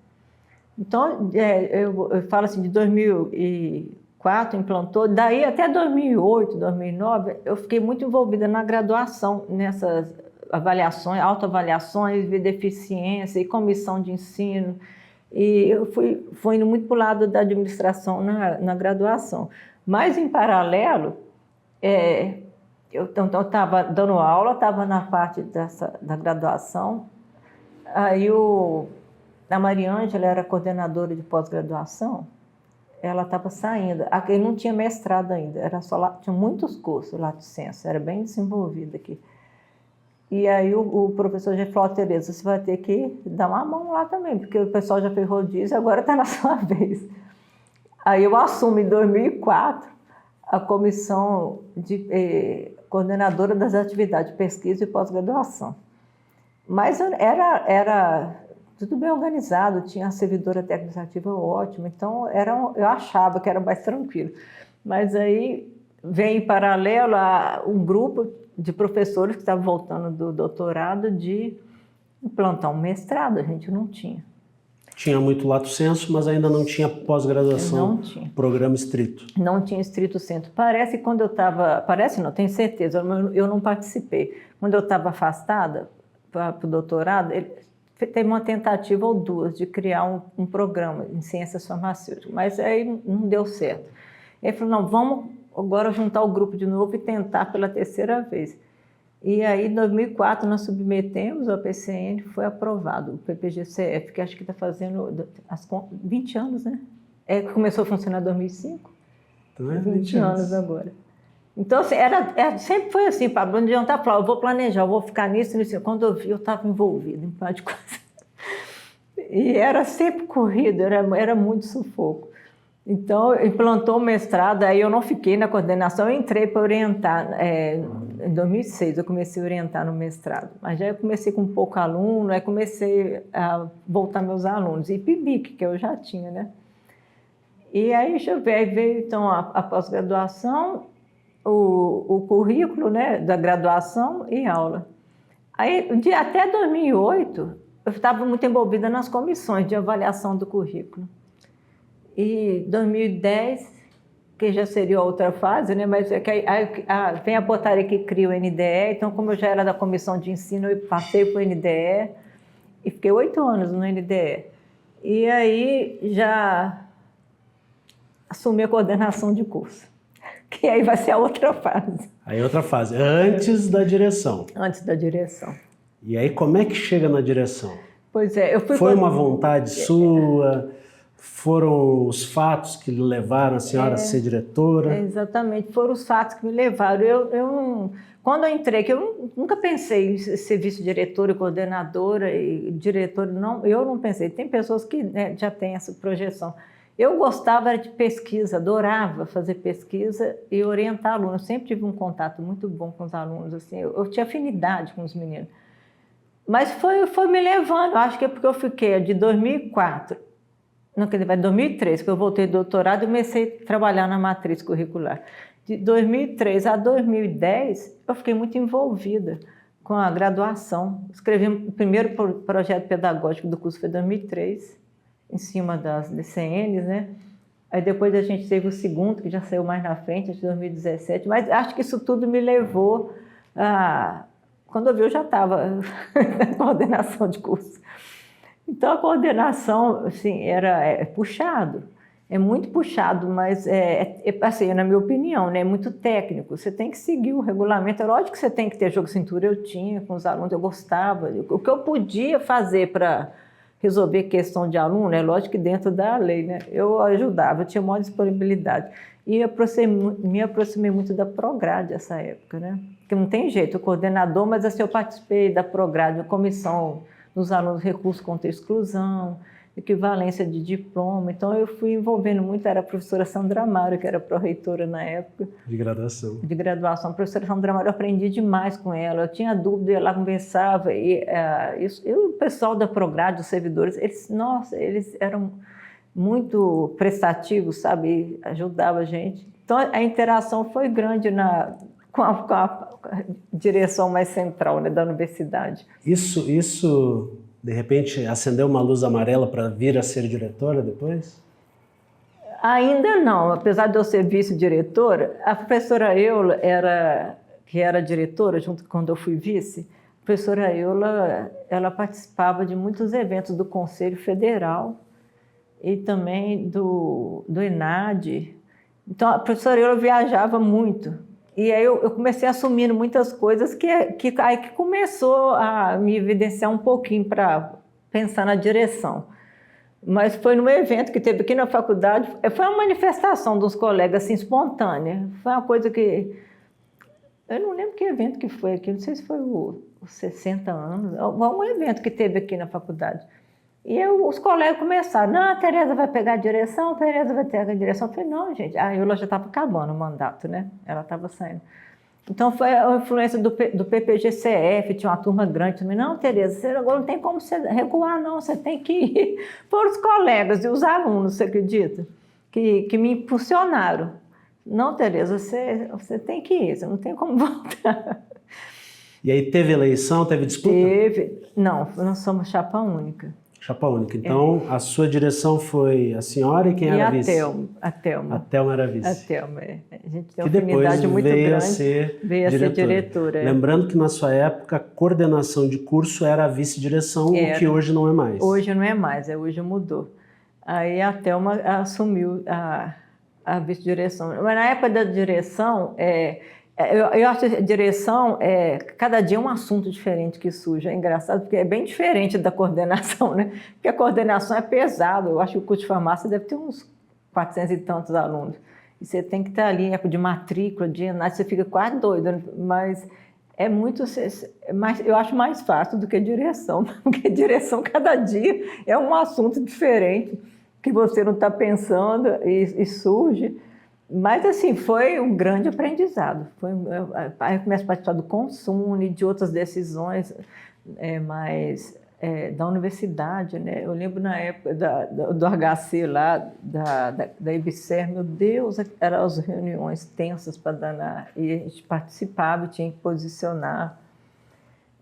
Então, eu falo assim, de 2004 implantou, daí até 2008, 2009, eu fiquei muito envolvida na graduação, nessas avaliações, autoavaliações de deficiência e comissão de ensino. E eu fui indo muito para o lado da administração na graduação. Mas, em paralelo, eu estava dando aula, estava na parte da graduação. Aí a Mariângela era coordenadora de pós-graduação, ela estava saindo. Aqui não tinha mestrado ainda, tinha muitos cursos lá de ciência, era bem desenvolvido aqui. E aí o professor já falou, Tereza, você vai ter que dar uma mão lá também, porque o pessoal já fez rodízio, agora está na sua vez. Aí eu assumo em 2004 a comissão de coordenadora das atividades de pesquisa e pós-graduação. Mas era tudo bem organizado, tinha a servidora técnica-administrativa ótima, então eu achava que era mais tranquilo. Mas aí vem em paralelo um grupo de professores que estavam voltando do doutorado de implantar um mestrado, a gente não tinha. Tinha muito lato sensu, mas ainda não tinha pós-graduação, não tinha. Programa estrito. Não tinha estrito sensu. Parece que quando eu estava, parece não, tenho certeza, eu não participei. Quando eu estava afastada para o doutorado, teve uma tentativa ou duas de criar um programa em ciências farmacêuticas, mas aí não deu certo. Ele falou, não, vamos agora juntar o grupo de novo e tentar pela terceira vez. E aí, em 2004, nós submetemos ao PCN, foi aprovado, o PPGCF, que acho que está fazendo 20 anos, né? Começou a funcionar em 2005, então 20 anos agora. Então, assim, sempre foi assim, Pablo, não adiantava falar, eu vou planejar, eu vou ficar nisso. Quando eu vi, eu estava envolvida em parte de coisa. E era sempre corrido, era muito sufoco. Então, implantou o mestrado, aí eu não fiquei na coordenação, eu entrei para orientar. Em 2006 eu comecei a orientar no mestrado, mas já eu comecei com pouco aluno, aí comecei a voltar meus alunos, e PIBIC, que eu já tinha, né? E aí, deixa eu ver, aí veio então a pós-graduação, o currículo, né, da graduação e aula. Aí, até 2008, eu estava muito envolvida nas comissões de avaliação do currículo. E 2010, que já seria outra fase, né? Mas vem a portaria que cria o NDE, então como eu já era da comissão de ensino, eu passei para o NDE e fiquei 8 anos no NDE. E aí já assumi a coordenação de curso, que aí vai ser a outra fase. Aí outra fase, antes da direção. Antes da direção. E aí como é que chega na direção? Pois é, eu fui... Foi uma vontade sua? Foram os fatos que levaram a senhora a ser diretora? Exatamente, foram os fatos que me levaram. Quando eu entrei, que eu nunca pensei em ser vice-diretora, coordenadora e diretora, não, eu não pensei. Tem pessoas que, né, já têm essa projeção. Eu gostava de pesquisa, adorava fazer pesquisa e orientar alunos. Eu sempre tive um contato muito bom com os alunos, assim, eu tinha afinidade com os meninos. Mas foi me levando, acho que é porque eu fiquei de 2004, Não, quer dizer, vai 2003, que eu voltei do doutorado e comecei a trabalhar na matriz curricular. De 2003 a 2010, eu fiquei muito envolvida com a graduação. Escrevi o primeiro projeto pedagógico do curso foi em 2003, em cima das DCNs, né? Aí depois a gente teve o segundo, que já saiu mais na frente, de 2017, mas acho que isso tudo me levou a... Quando eu vi, eu já estava na coordenação de curso. Então, a coordenação, assim, é puxado, é muito puxado, mas, assim, na minha opinião, né, é muito técnico. Você tem que seguir o regulamento. É lógico que você tem que ter jogo de cintura. Eu tinha com os alunos, eu gostava. O que eu podia fazer para resolver questão de aluno, é lógico que dentro da lei, né, eu ajudava, eu tinha maior disponibilidade. E me aproximei muito da Prograde nessa época, né? Porque não tem jeito, o coordenador, mas assim, eu participei da Prograde, da comissão dos alunos recurso contra exclusão, equivalência de diploma. Então, eu fui envolvendo muito, era a professora Sandra Amaro, que era pró-reitora na época. De graduação. De graduação. A professora Sandra Amaro, eu aprendi demais com ela. Eu tinha dúvida, ela conversava. E o pessoal da Prograde, os servidores, eles eram muito prestativos, sabe? Ajudavam a gente. Então, a interação foi grande com a direção mais central, né, da universidade. Isso, de repente, acendeu uma luz amarela para vir a ser diretora depois? Ainda não. Apesar de eu ser vice-diretora, a professora Eula, que era diretora, junto quando eu fui vice, a professora Eula, ela participava de muitos eventos do Conselho Federal e também do ENAD. Então, a professora Eula viajava muito. E aí eu comecei assumindo muitas coisas aí que começou a me evidenciar um pouquinho para pensar na direção. Mas foi num evento que teve aqui na faculdade, foi uma manifestação dos colegas, assim, espontânea. Foi uma coisa que... Eu não lembro que evento que foi aqui, não sei se foi os 60 anos, um evento que teve aqui na faculdade. E os colegas começaram, não, a Tereza vai pegar a direção, a Tereza vai pegar a direção. Eu falei, não, gente, a Eula já estava acabando o mandato, né? Ela estava saindo. Então, foi a influência do PPGCF, tinha uma turma grande também. Não, Tereza, você agora não tem como você recuar, não, você tem que ir. Foram os colegas e os alunos, você acredita? Que me impulsionaram. Não, Tereza, você tem que ir, você não tem como voltar. E aí teve eleição, teve disputa? Teve. Não, nós somos chapa única. Chapa única. Então, a sua direção foi a senhora e quem era vice? A Thelma. A Thelma era vice. A Thelma, A gente tem uma que afinidade muito veio grande. Veio a ser diretora. Lembrando que na sua época, a coordenação de curso era a vice-direção, o que hoje não é mais. Hoje não é mais, hoje mudou. Aí a Thelma assumiu a vice-direção. Mas na época da direção... Eu acho que a direção, cada dia é um assunto diferente que surge. É engraçado, porque é bem diferente da coordenação, né? Porque a coordenação é pesado. Eu acho que o curso de farmácia deve ter uns 400 e tantos alunos. E você tem que estar ali, de matrícula, de análise, você fica quase doido. Né? Mas é muito... eu acho mais fácil do que direção, porque direção, cada dia, é um assunto diferente que você não está pensando e surge. Mas, assim, foi um grande aprendizado. Aí eu começo a participar do consumo e de outras decisões da universidade, né? Eu lembro na época do HC lá, da IBSER, meu Deus, eram as reuniões tensas para danar, e a gente participava e tinha que posicionar.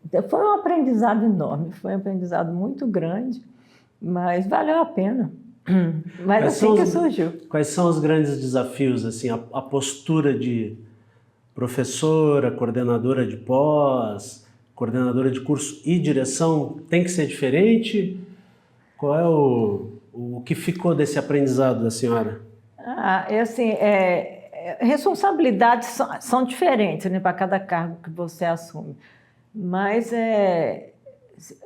Então, foi um aprendizado enorme, foi um aprendizado muito grande, mas valeu a pena. Mas assim que surgiu. Quais são os grandes desafios, assim, a postura de professora, coordenadora de pós, coordenadora de curso e direção tem que ser diferente? Qual é o que ficou desse aprendizado da senhora? Responsabilidades são diferentes, né, para cada cargo que você assume. Mas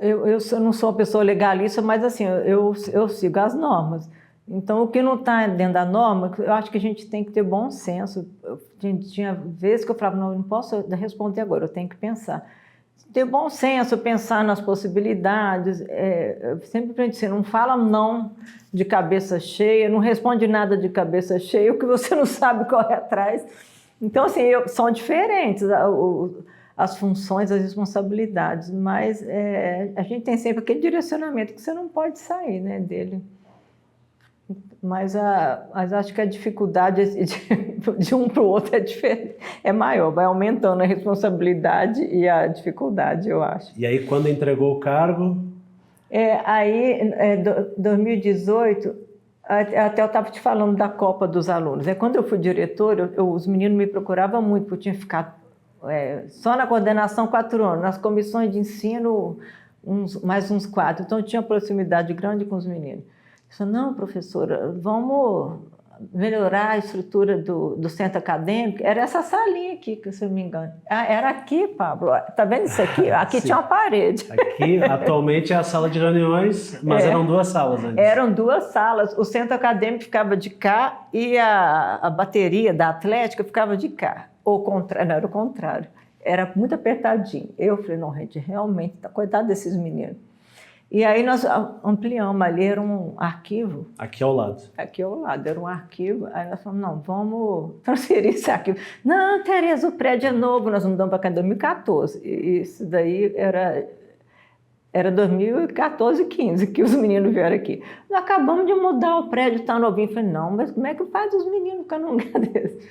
eu não sou uma pessoa legalista, mas assim, eu sigo as normas. Então, o que não está dentro da norma, eu acho que a gente tem que ter bom senso. Tinha vezes que eu falava, não posso responder agora, eu tenho que pensar. Ter bom senso, pensar nas possibilidades. Sempre aprendi assim, não fala não de cabeça cheia, não responde nada de cabeça cheia, o que você não sabe corre atrás. Então, assim, são diferentes as funções, as responsabilidades, mas a gente tem sempre aquele direcionamento que você não pode sair, né, dele. mas acho que a dificuldade de um para o outro é maior, vai aumentando a responsabilidade e a dificuldade, eu acho. E aí, quando entregou o cargo? Aí, 2018, até eu estava te falando da Copa dos Alunos. Quando eu fui diretora, os meninos me procuravam muito, porque eu tinha ficado só na coordenação 4 anos, nas comissões de ensino mais uns 4, então eu tinha proximidade grande com os meninos. Eu disse, não, professora, vamos melhorar a estrutura do centro acadêmico. Era essa salinha aqui, se eu não me engano. Era aqui, Pablo. Está vendo isso aqui? Aqui tinha uma parede. Aqui, atualmente, é a sala de reuniões, mas eram 2 salas antes. Eram 2 salas. O centro acadêmico ficava de cá e a bateria da Atlética ficava de cá. Não, era o contrário. Era muito apertadinho. Eu falei, não, gente, realmente, coitado desses meninos. E aí nós ampliamos, ali era um arquivo. Aqui ao lado. Aqui ao lado, era um arquivo. Aí nós falamos, não, vamos transferir esse arquivo. Não, Tereza, o prédio é novo, nós mudamos para cá em 2014. E isso daí era 2014, 15 que os meninos vieram aqui. Nós acabamos de mudar o prédio, está novinho. Eu falei, não, mas como é que faz os meninos ficar num lugar desse?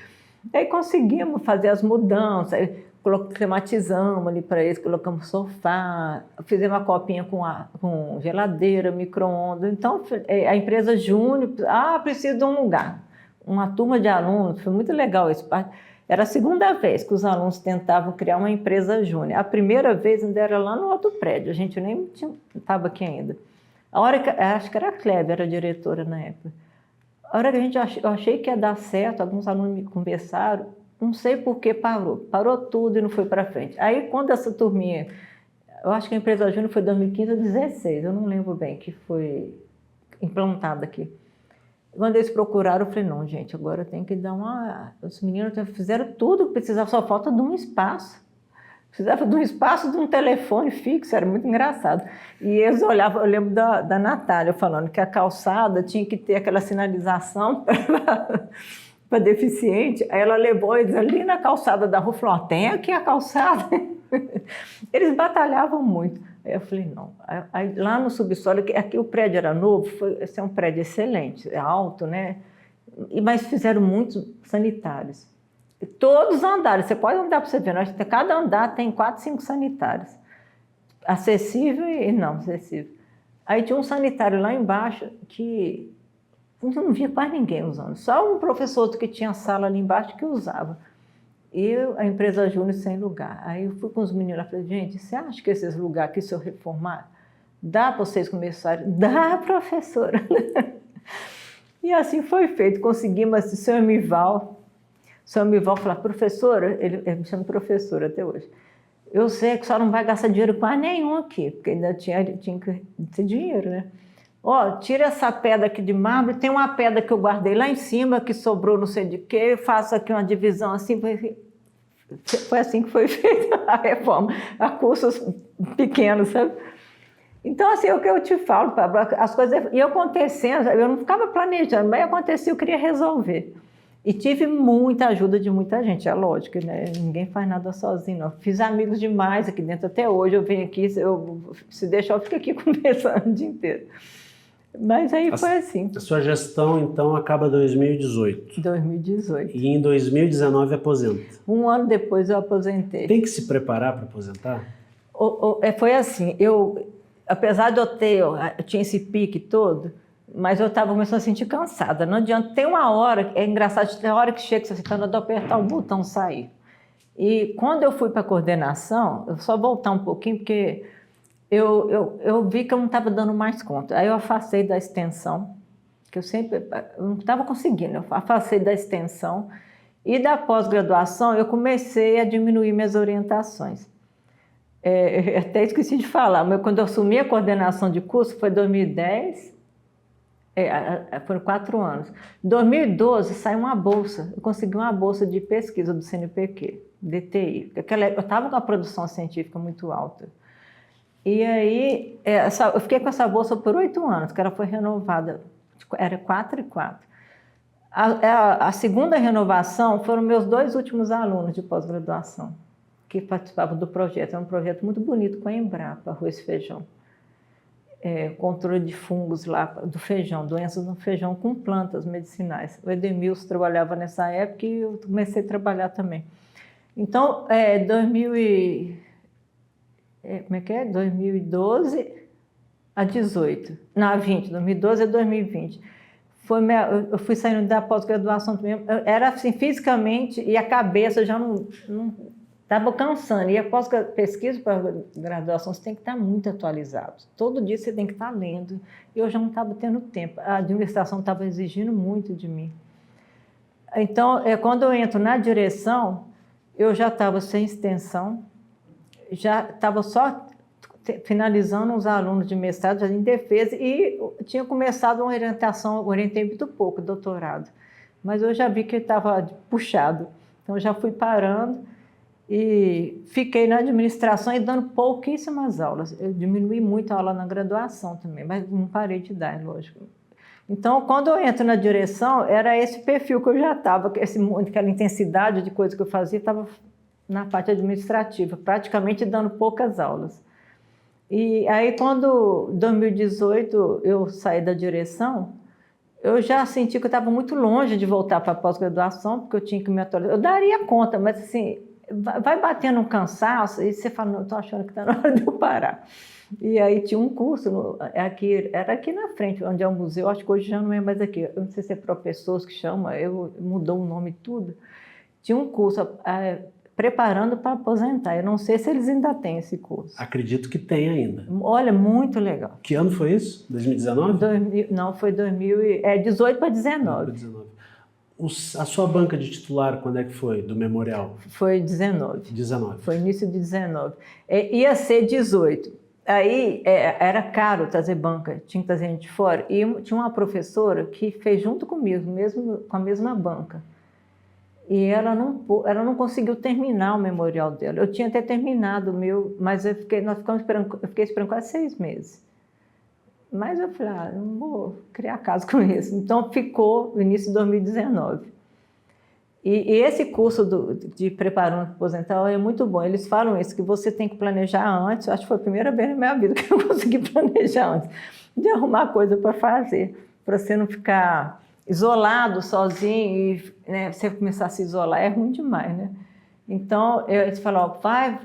Aí conseguimos fazer as mudanças, aí climatizamos ali para eles, colocamos sofá, fizemos uma copinha com geladeira, micro-ondas. Então, a empresa Júnior, precisa de um lugar. Uma turma de alunos, foi muito legal isso. Era a segunda vez que os alunos tentavam criar uma empresa Júnior. A primeira vez ainda era lá no outro prédio, a gente nem estava aqui ainda. Acho que era a Cléber, era a diretora na época. A hora que eu achei que ia dar certo, alguns alunos me conversaram, não sei por que parou tudo e não foi para frente. Aí, quando essa turminha, eu acho que a empresa Júnior foi 2015 ou 2016, eu não lembro bem, que foi implantada aqui. Quando eles procuraram, eu falei, não, gente, agora tem que dar uma... Os meninos fizeram tudo que precisava, só falta de um espaço. Precisava de um espaço, de um telefone fixo, era muito engraçado. E eles olhavam, eu lembro da Natália falando que a calçada tinha que ter aquela sinalização para deficiente. Aí ela levou eles ali na calçada da rua, falou, tem aqui a calçada. Eles batalhavam muito. Aí eu falei, não. Aí, lá no subsolo, aqui o prédio era novo, esse é um prédio excelente, é alto, né? Mas fizeram muitos sanitários. Todos os andares, você pode andar para você ver, cada andar tem 4, 5 sanitários. Acessível e não acessível. Aí tinha um sanitário lá embaixo que não via quase ninguém usando. Só um professor que tinha sala ali embaixo que usava. E a empresa Júnior sem lugar. Aí eu fui com os meninos lá e falei, gente, você acha que esses lugares aqui, se eu reformar, dá para vocês começarem? Dá, professora. E assim foi feito. Conseguimos, o senhor Mival falou, professora, ele me chama de professora até hoje, eu sei que a senhora não vai gastar dinheiro quase nenhum aqui, porque ainda tinha que ter dinheiro, né? Tira essa pedra aqui de mármore, tem uma pedra que eu guardei lá em cima, que sobrou não sei de quê, faço aqui uma divisão assim, foi assim que foi feita a reforma, a custos pequenos, sabe? Então, assim, é o que eu te falo, as coisas iam acontecendo, eu não ficava planejando, mas acontecia, eu queria resolver. E tive muita ajuda de muita gente, é lógico, né? Ninguém faz nada sozinho, não. Fiz amigos demais aqui dentro, até hoje eu venho aqui, se deixar eu fico aqui conversando o dia inteiro. Mas aí foi assim. A sua gestão, então, acaba em 2018. 2018. E em 2019 aposenta. Um ano depois eu aposentei. Tem que se preparar para aposentar? Foi assim, apesar de eu tinha esse pique todo, mas eu estava começando a sentir cansada. Não adianta, tem uma hora, é engraçado, tem uma hora que chega, você fica de apertar o botão, sair. E quando eu fui para a coordenação, eu só voltar um pouquinho, porque eu vi que eu não estava dando mais conta. Aí eu afastei da extensão, que eu não estava conseguindo, eu afastei da extensão. E da pós-graduação, eu comecei a diminuir minhas orientações. Até esqueci de falar, mas quando eu assumi a coordenação de curso, foi 2010, foram 4 anos. Em 2012, saiu uma bolsa, eu consegui uma bolsa de pesquisa do CNPq, DTI. Eu estava com a produção científica muito alta. E aí, eu fiquei com essa bolsa por 8 anos, que ela foi renovada, era 4 e 4. A segunda renovação foram meus 2 últimos alunos de pós-graduação, que participavam do projeto. É um projeto muito bonito com a Embrapa, Arroz e Feijão. controle de fungos lá do feijão, doenças no feijão com plantas medicinais. O Edemilson trabalhava nessa época e eu comecei a trabalhar também. Então, 2012 a 18, não, a 20, 2012 a 2020. Eu fui saindo da pós-graduação também, era assim, fisicamente, e a cabeça já não estava cansando. E a pesquisa para graduação, você tem que estar muito atualizado. Todo dia você tem que estar lendo. E eu já não estava tendo tempo. A administração estava exigindo muito de mim. Então, quando eu entro na direção, eu já estava sem extensão, já estava só finalizando os alunos de mestrado em defesa e tinha começado uma orientação, orientei muito pouco, doutorado. Mas eu já vi que estava puxado. Então, eu já fui parando. E fiquei na administração e dando pouquíssimas aulas. Eu diminuí muito a aula na graduação também, mas não parei de dar, lógico. Então, quando eu entro na direção, era esse perfil que eu já estava, aquela intensidade de coisa que eu fazia, estava na parte administrativa, praticamente dando poucas aulas. E aí, quando, em 2018, eu saí da direção, eu já senti que eu estava muito longe de voltar para a pós-graduação, porque eu tinha que me atualizar. Eu daria conta, mas assim, vai batendo um cansaço e você fala, não, estou achando que está na hora de eu parar. E aí tinha um curso, era aqui na frente, onde é o museu, acho que hoje já não é mais aqui, eu não sei se é professores que chama, mudou o nome e tudo. Tinha um curso preparando para aposentar, eu não sei se eles ainda têm esse curso. Acredito que tem ainda. Olha, muito legal. Que ano foi isso? 2019? Não, foi 18 para 19. 2019. A sua banca de titular, quando é que foi, do memorial? Foi 19. 19. Foi início de 19. Ia ser 18. Aí era caro trazer banca, tinha que trazer gente de fora. E tinha uma professora que fez junto comigo, mesmo com a mesma banca. E ela não conseguiu terminar o memorial dela. Eu tinha até terminado o meu, mas eu fiquei esperando quase 6 meses. Mas eu falei, não vou criar caso com isso. Então, ficou no início de 2019. E esse curso de preparando para aposentar é muito bom. Eles falam isso, que você tem que planejar antes. Acho que foi a primeira vez na minha vida que eu consegui planejar antes. De arrumar coisa para fazer, para você não ficar isolado, sozinho, e né, você começar a se isolar, é ruim demais, né? Então, eles falam,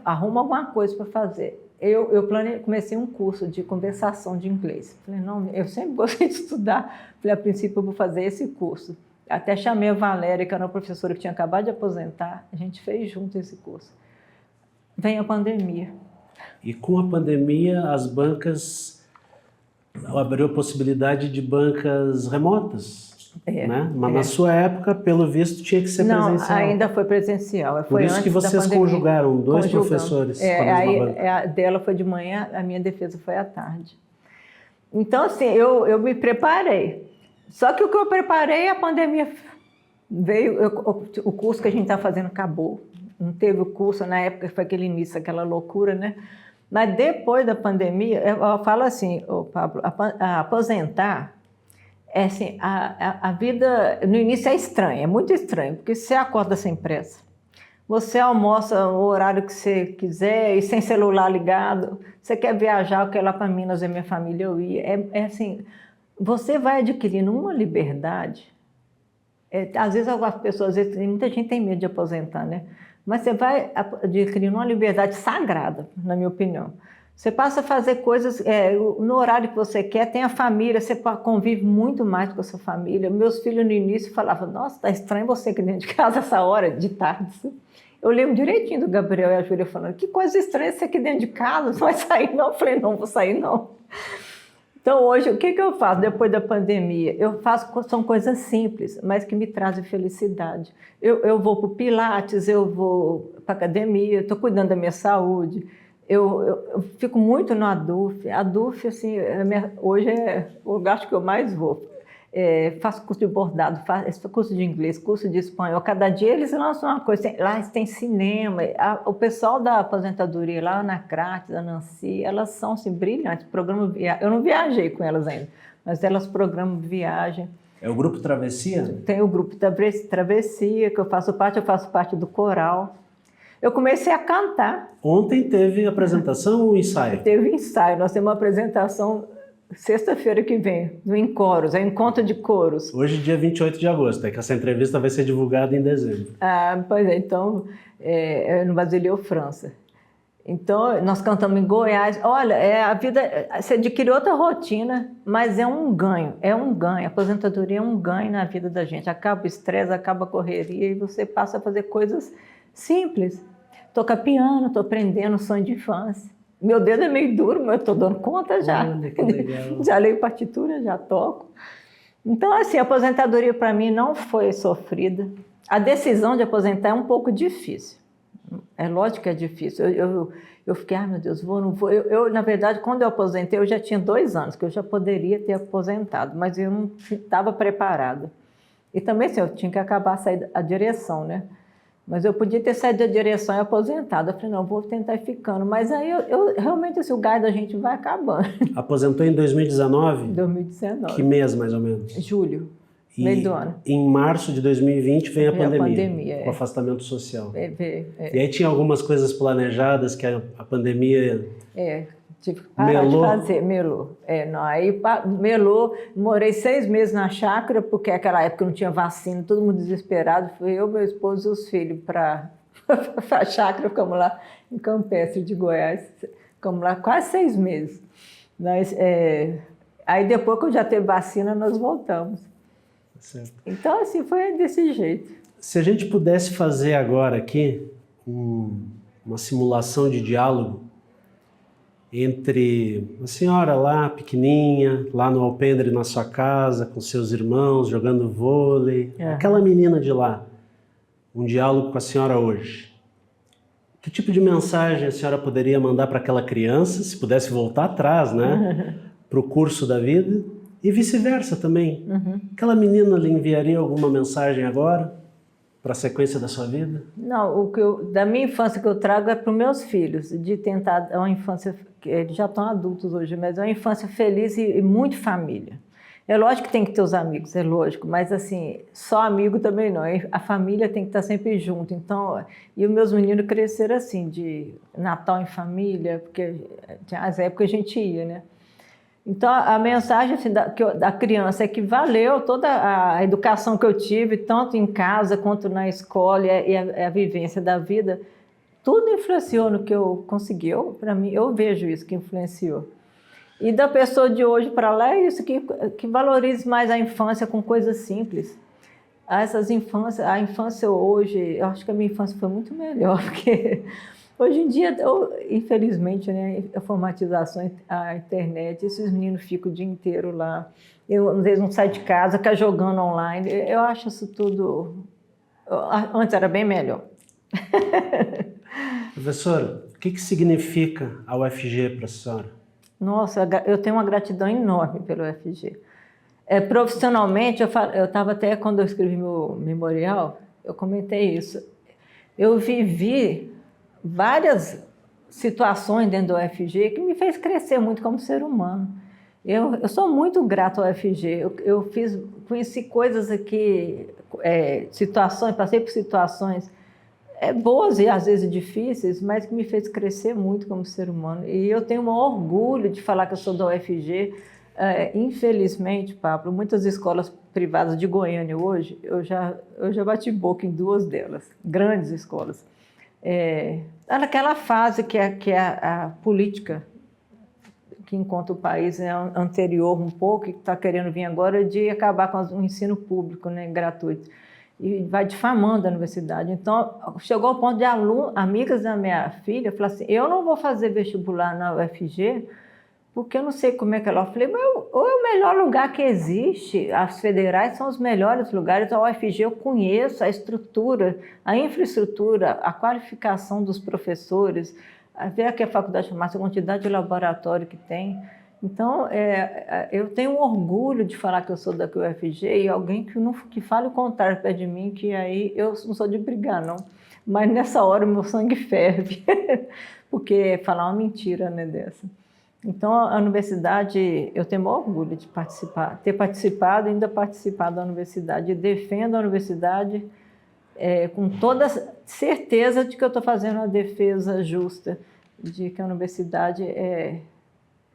arruma alguma coisa para fazer. Eu comecei um curso de conversação de inglês. Falei, não, eu sempre gostei de estudar. Falei, a princípio eu vou fazer esse curso. Até chamei a Valéria, que era uma professora que tinha acabado de aposentar. A gente fez junto esse curso. Vem a pandemia. E com a pandemia, as bancas abriu a possibilidade de bancas remotas. Né? Mas na sua época, pelo visto, tinha que ser presencial. Não, ainda foi presencial. Por isso que vocês conjugaram dois professores com a mesma banca. A dela foi de manhã, a minha defesa foi à tarde. Então, assim, eu me preparei. Só que o que eu preparei, a pandemia veio, o curso que a gente está fazendo acabou. Não teve o curso, na época foi aquele início, aquela loucura, né? Mas depois da pandemia, eu falo assim, Pablo, aposentar... assim, a vida no início é estranha, é muito estranho, porque você acorda sem pressa. Você almoça o horário que você quiser e sem celular ligado. Você quer viajar, eu quero ir lá para Minas ver minha família, eu ia. Assim, você vai adquirindo uma liberdade. Às vezes algumas pessoas, muita gente tem medo de aposentar, né? Mas você vai adquirindo uma liberdade sagrada, na minha opinião. Você passa a fazer coisas no horário que você quer, tem a família, você convive muito mais com a sua família. Meus filhos no início falavam, nossa, tá estranho você aqui dentro de casa essa hora de tarde. Eu lembro direitinho do Gabriel e a Júlia falando, que coisa estranha você aqui dentro de casa, não vai sair não? Eu falei, não vou sair não. Então hoje, o que eu faço depois da pandemia? São coisas simples, mas que me trazem felicidade. Eu vou para o Pilates, eu vou para a academia, estou cuidando da minha saúde. Eu fico muito no ADUF. ADUF, assim, hoje é o lugar que eu mais vou. Faço curso de bordado, faço curso de inglês, curso de espanhol. Cada dia eles lançam uma coisa. Lá tem cinema. O pessoal da aposentadoria, lá na Crates, a Nancy, elas são assim, brilhantes. Eu não viajei com elas ainda, mas elas programam viagem. É o Grupo Travessia? Tem o Grupo Travessia, que eu faço parte do coral. Eu comecei a cantar. Ontem teve apresentação ou ensaio? Teve ensaio. Nós temos uma apresentação sexta-feira que vem, no Encoros, é Encontro de Coros. Hoje, dia 28 de agosto, é que essa entrevista vai ser divulgada em dezembro. Pois é, então, é no Basileu, França. Então, nós cantamos em Goiás. Olha, a vida, você adquire outra rotina, mas é um ganho, A aposentadoria é um ganho na vida da gente. Acaba o estresse, acaba a correria e você passa a fazer coisas simples. Tocar piano, estou aprendendo sonho de infância. Meu dedo é meio duro, mas eu estou dando conta já. Olha, que legal. Já leio partitura, já toco. Então, assim, a aposentadoria para mim não foi sofrida. A decisão de aposentar é um pouco difícil. É lógico que é difícil. Eu fiquei, meu Deus, vou, não vou. Na verdade, quando eu aposentei, eu já tinha 2 anos, que eu já poderia ter aposentado, mas eu não estava preparada. E também, assim, eu tinha que acabar sair a direção, né? Mas eu podia ter saído da direção e aposentado. Eu falei, não, vou tentar ir ficando. Mas aí, realmente, assim, o gás da gente vai acabando. Aposentou em 2019? 2019. Que mês, mais ou menos? Julho, meio do ano. Em março de 2020 vem a pandemia, o é. afastamento social. É. E aí tinha algumas coisas planejadas que a pandemia... Tive que parar de fazer, melou. Aí melou, morei 6 meses na chácara, porque naquela época não tinha vacina, todo mundo desesperado. Fui eu, meu esposo e os filhos para a chácara, ficamos lá em Campestre de Goiás, ficamos lá quase 6 meses. Aí depois que eu já teve vacina, nós voltamos. Certo. Então, assim, foi desse jeito. Se a gente pudesse fazer agora aqui uma simulação de diálogo entre a senhora lá, pequenininha, lá no alpendre na sua casa, com seus irmãos, jogando vôlei, aquela menina de lá, um diálogo com a senhora hoje. Que tipo de mensagem a senhora poderia mandar para aquela criança, se pudesse voltar atrás, né, para o curso da vida, e vice-versa também? Aquela menina lhe enviaria alguma mensagem agora? Para a sequência da sua vida? Não, da minha infância que eu trago é para os meus filhos, de tentar uma infância, eles já estão adultos hoje, mas é uma infância feliz e muito família. É lógico que tem que ter os amigos, é lógico, mas assim, só amigo também não, a família tem que estar sempre junto. Então, e os meus meninos cresceram assim, de Natal em família, porque as épocas a gente ia, né? Então, a mensagem assim, da criança é que valeu toda a educação que eu tive, tanto em casa quanto na escola, e a vivência da vida, tudo influenciou no que eu consegui. Para mim, eu vejo isso que influenciou. E da pessoa de hoje para lá é isso, que valorize mais a infância com coisas simples. A infância hoje, eu acho que a minha infância foi muito melhor, porque... Hoje em dia, infelizmente, né, a formatização, a internet, esses meninos ficam o dia inteiro lá. Às vezes não saem de casa, ficam jogando online. Eu acho isso tudo... Antes era bem melhor. Professora, o que significa a UFG para a senhora? Nossa, eu tenho uma gratidão enorme pelo UFG. Profissionalmente, eu estava até, quando eu escrevi meu memorial, eu comentei isso. Eu vivi várias situações dentro do UFG que me fez crescer muito como ser humano. Eu sou muito grato ao UFG. Eu conheci coisas aqui, situações, passei por situações boas e às vezes difíceis, mas que me fez crescer muito como ser humano. E eu tenho um orgulho de falar que eu sou da UFG. Infelizmente, Pablo, muitas escolas privadas de Goiânia hoje, eu já bati boca em 2 delas, grandes escolas. Naquela fase que é a política, que enquanto o país é anterior um pouco, e que está querendo vir agora, de acabar com o ensino público, né, gratuito, e vai difamando a universidade. Então, chegou ao ponto de amigas da minha filha falar assim, eu não vou fazer vestibular na UFG, porque eu não sei como é que ela... Eu falei, mas ou é o melhor lugar que existe, as federais são os melhores lugares, a UFG eu conheço a estrutura, a infraestrutura, a qualificação dos professores, ver aqui a faculdade de farmácia, a quantidade de laboratório que tem. Então, eu tenho um orgulho de falar que eu sou da UFG e alguém que fale o contrário perto de mim, que aí eu não sou de brigar, não. Mas nessa hora o meu sangue ferve, porque falar uma mentira, né, dessa. Então, a universidade, eu tenho orgulho de ter participado e ainda participar da universidade. E defendo a universidade com toda certeza de que eu estou fazendo uma defesa justa, de que a universidade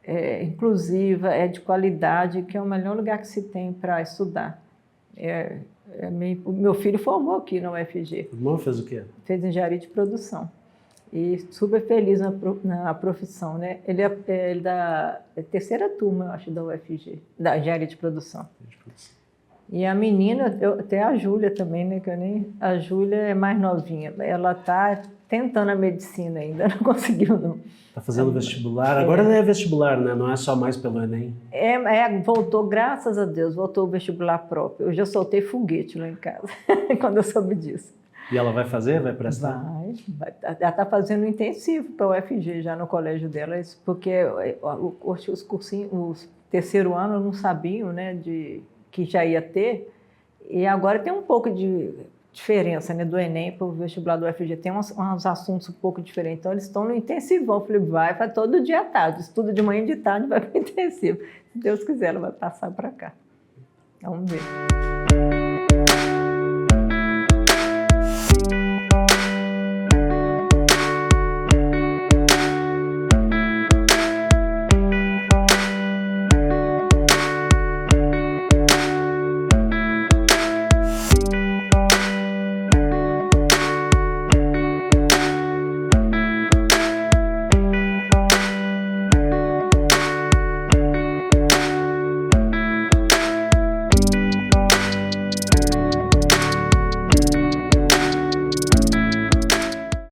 é inclusiva, é de qualidade, que é o melhor lugar que se tem para estudar. O meu filho formou aqui na UFG. O irmão fez o quê? Fez engenharia de produção. E super feliz na profissão, né? Ele é da terceira turma, eu acho, da UFG, da engenharia de produção. E a menina, até a Júlia também, né? A Júlia é mais novinha. Ela está tentando a medicina ainda, não conseguiu, não. Está fazendo vestibular. Agora não é vestibular, né? Não é só mais pelo Enem. Voltou, graças a Deus, voltou o vestibular próprio. Eu já soltei foguete lá em casa, quando eu soube disso. E ela vai fazer? Vai prestar? Vai. Ela está fazendo intensivo para o UFG, já no colégio dela, porque os cursinhos, o terceiro ano não sabiam, né, que já ia ter, e agora tem um pouco de diferença, né, do Enem para o vestibular do UFG, tem uns assuntos um pouco diferentes, então eles estão no intensivão. Eu falei, vai todo dia à tarde, estuda de manhã e de tarde, vai para o intensivo. Se Deus quiser, ela vai passar para cá. Vamos ver.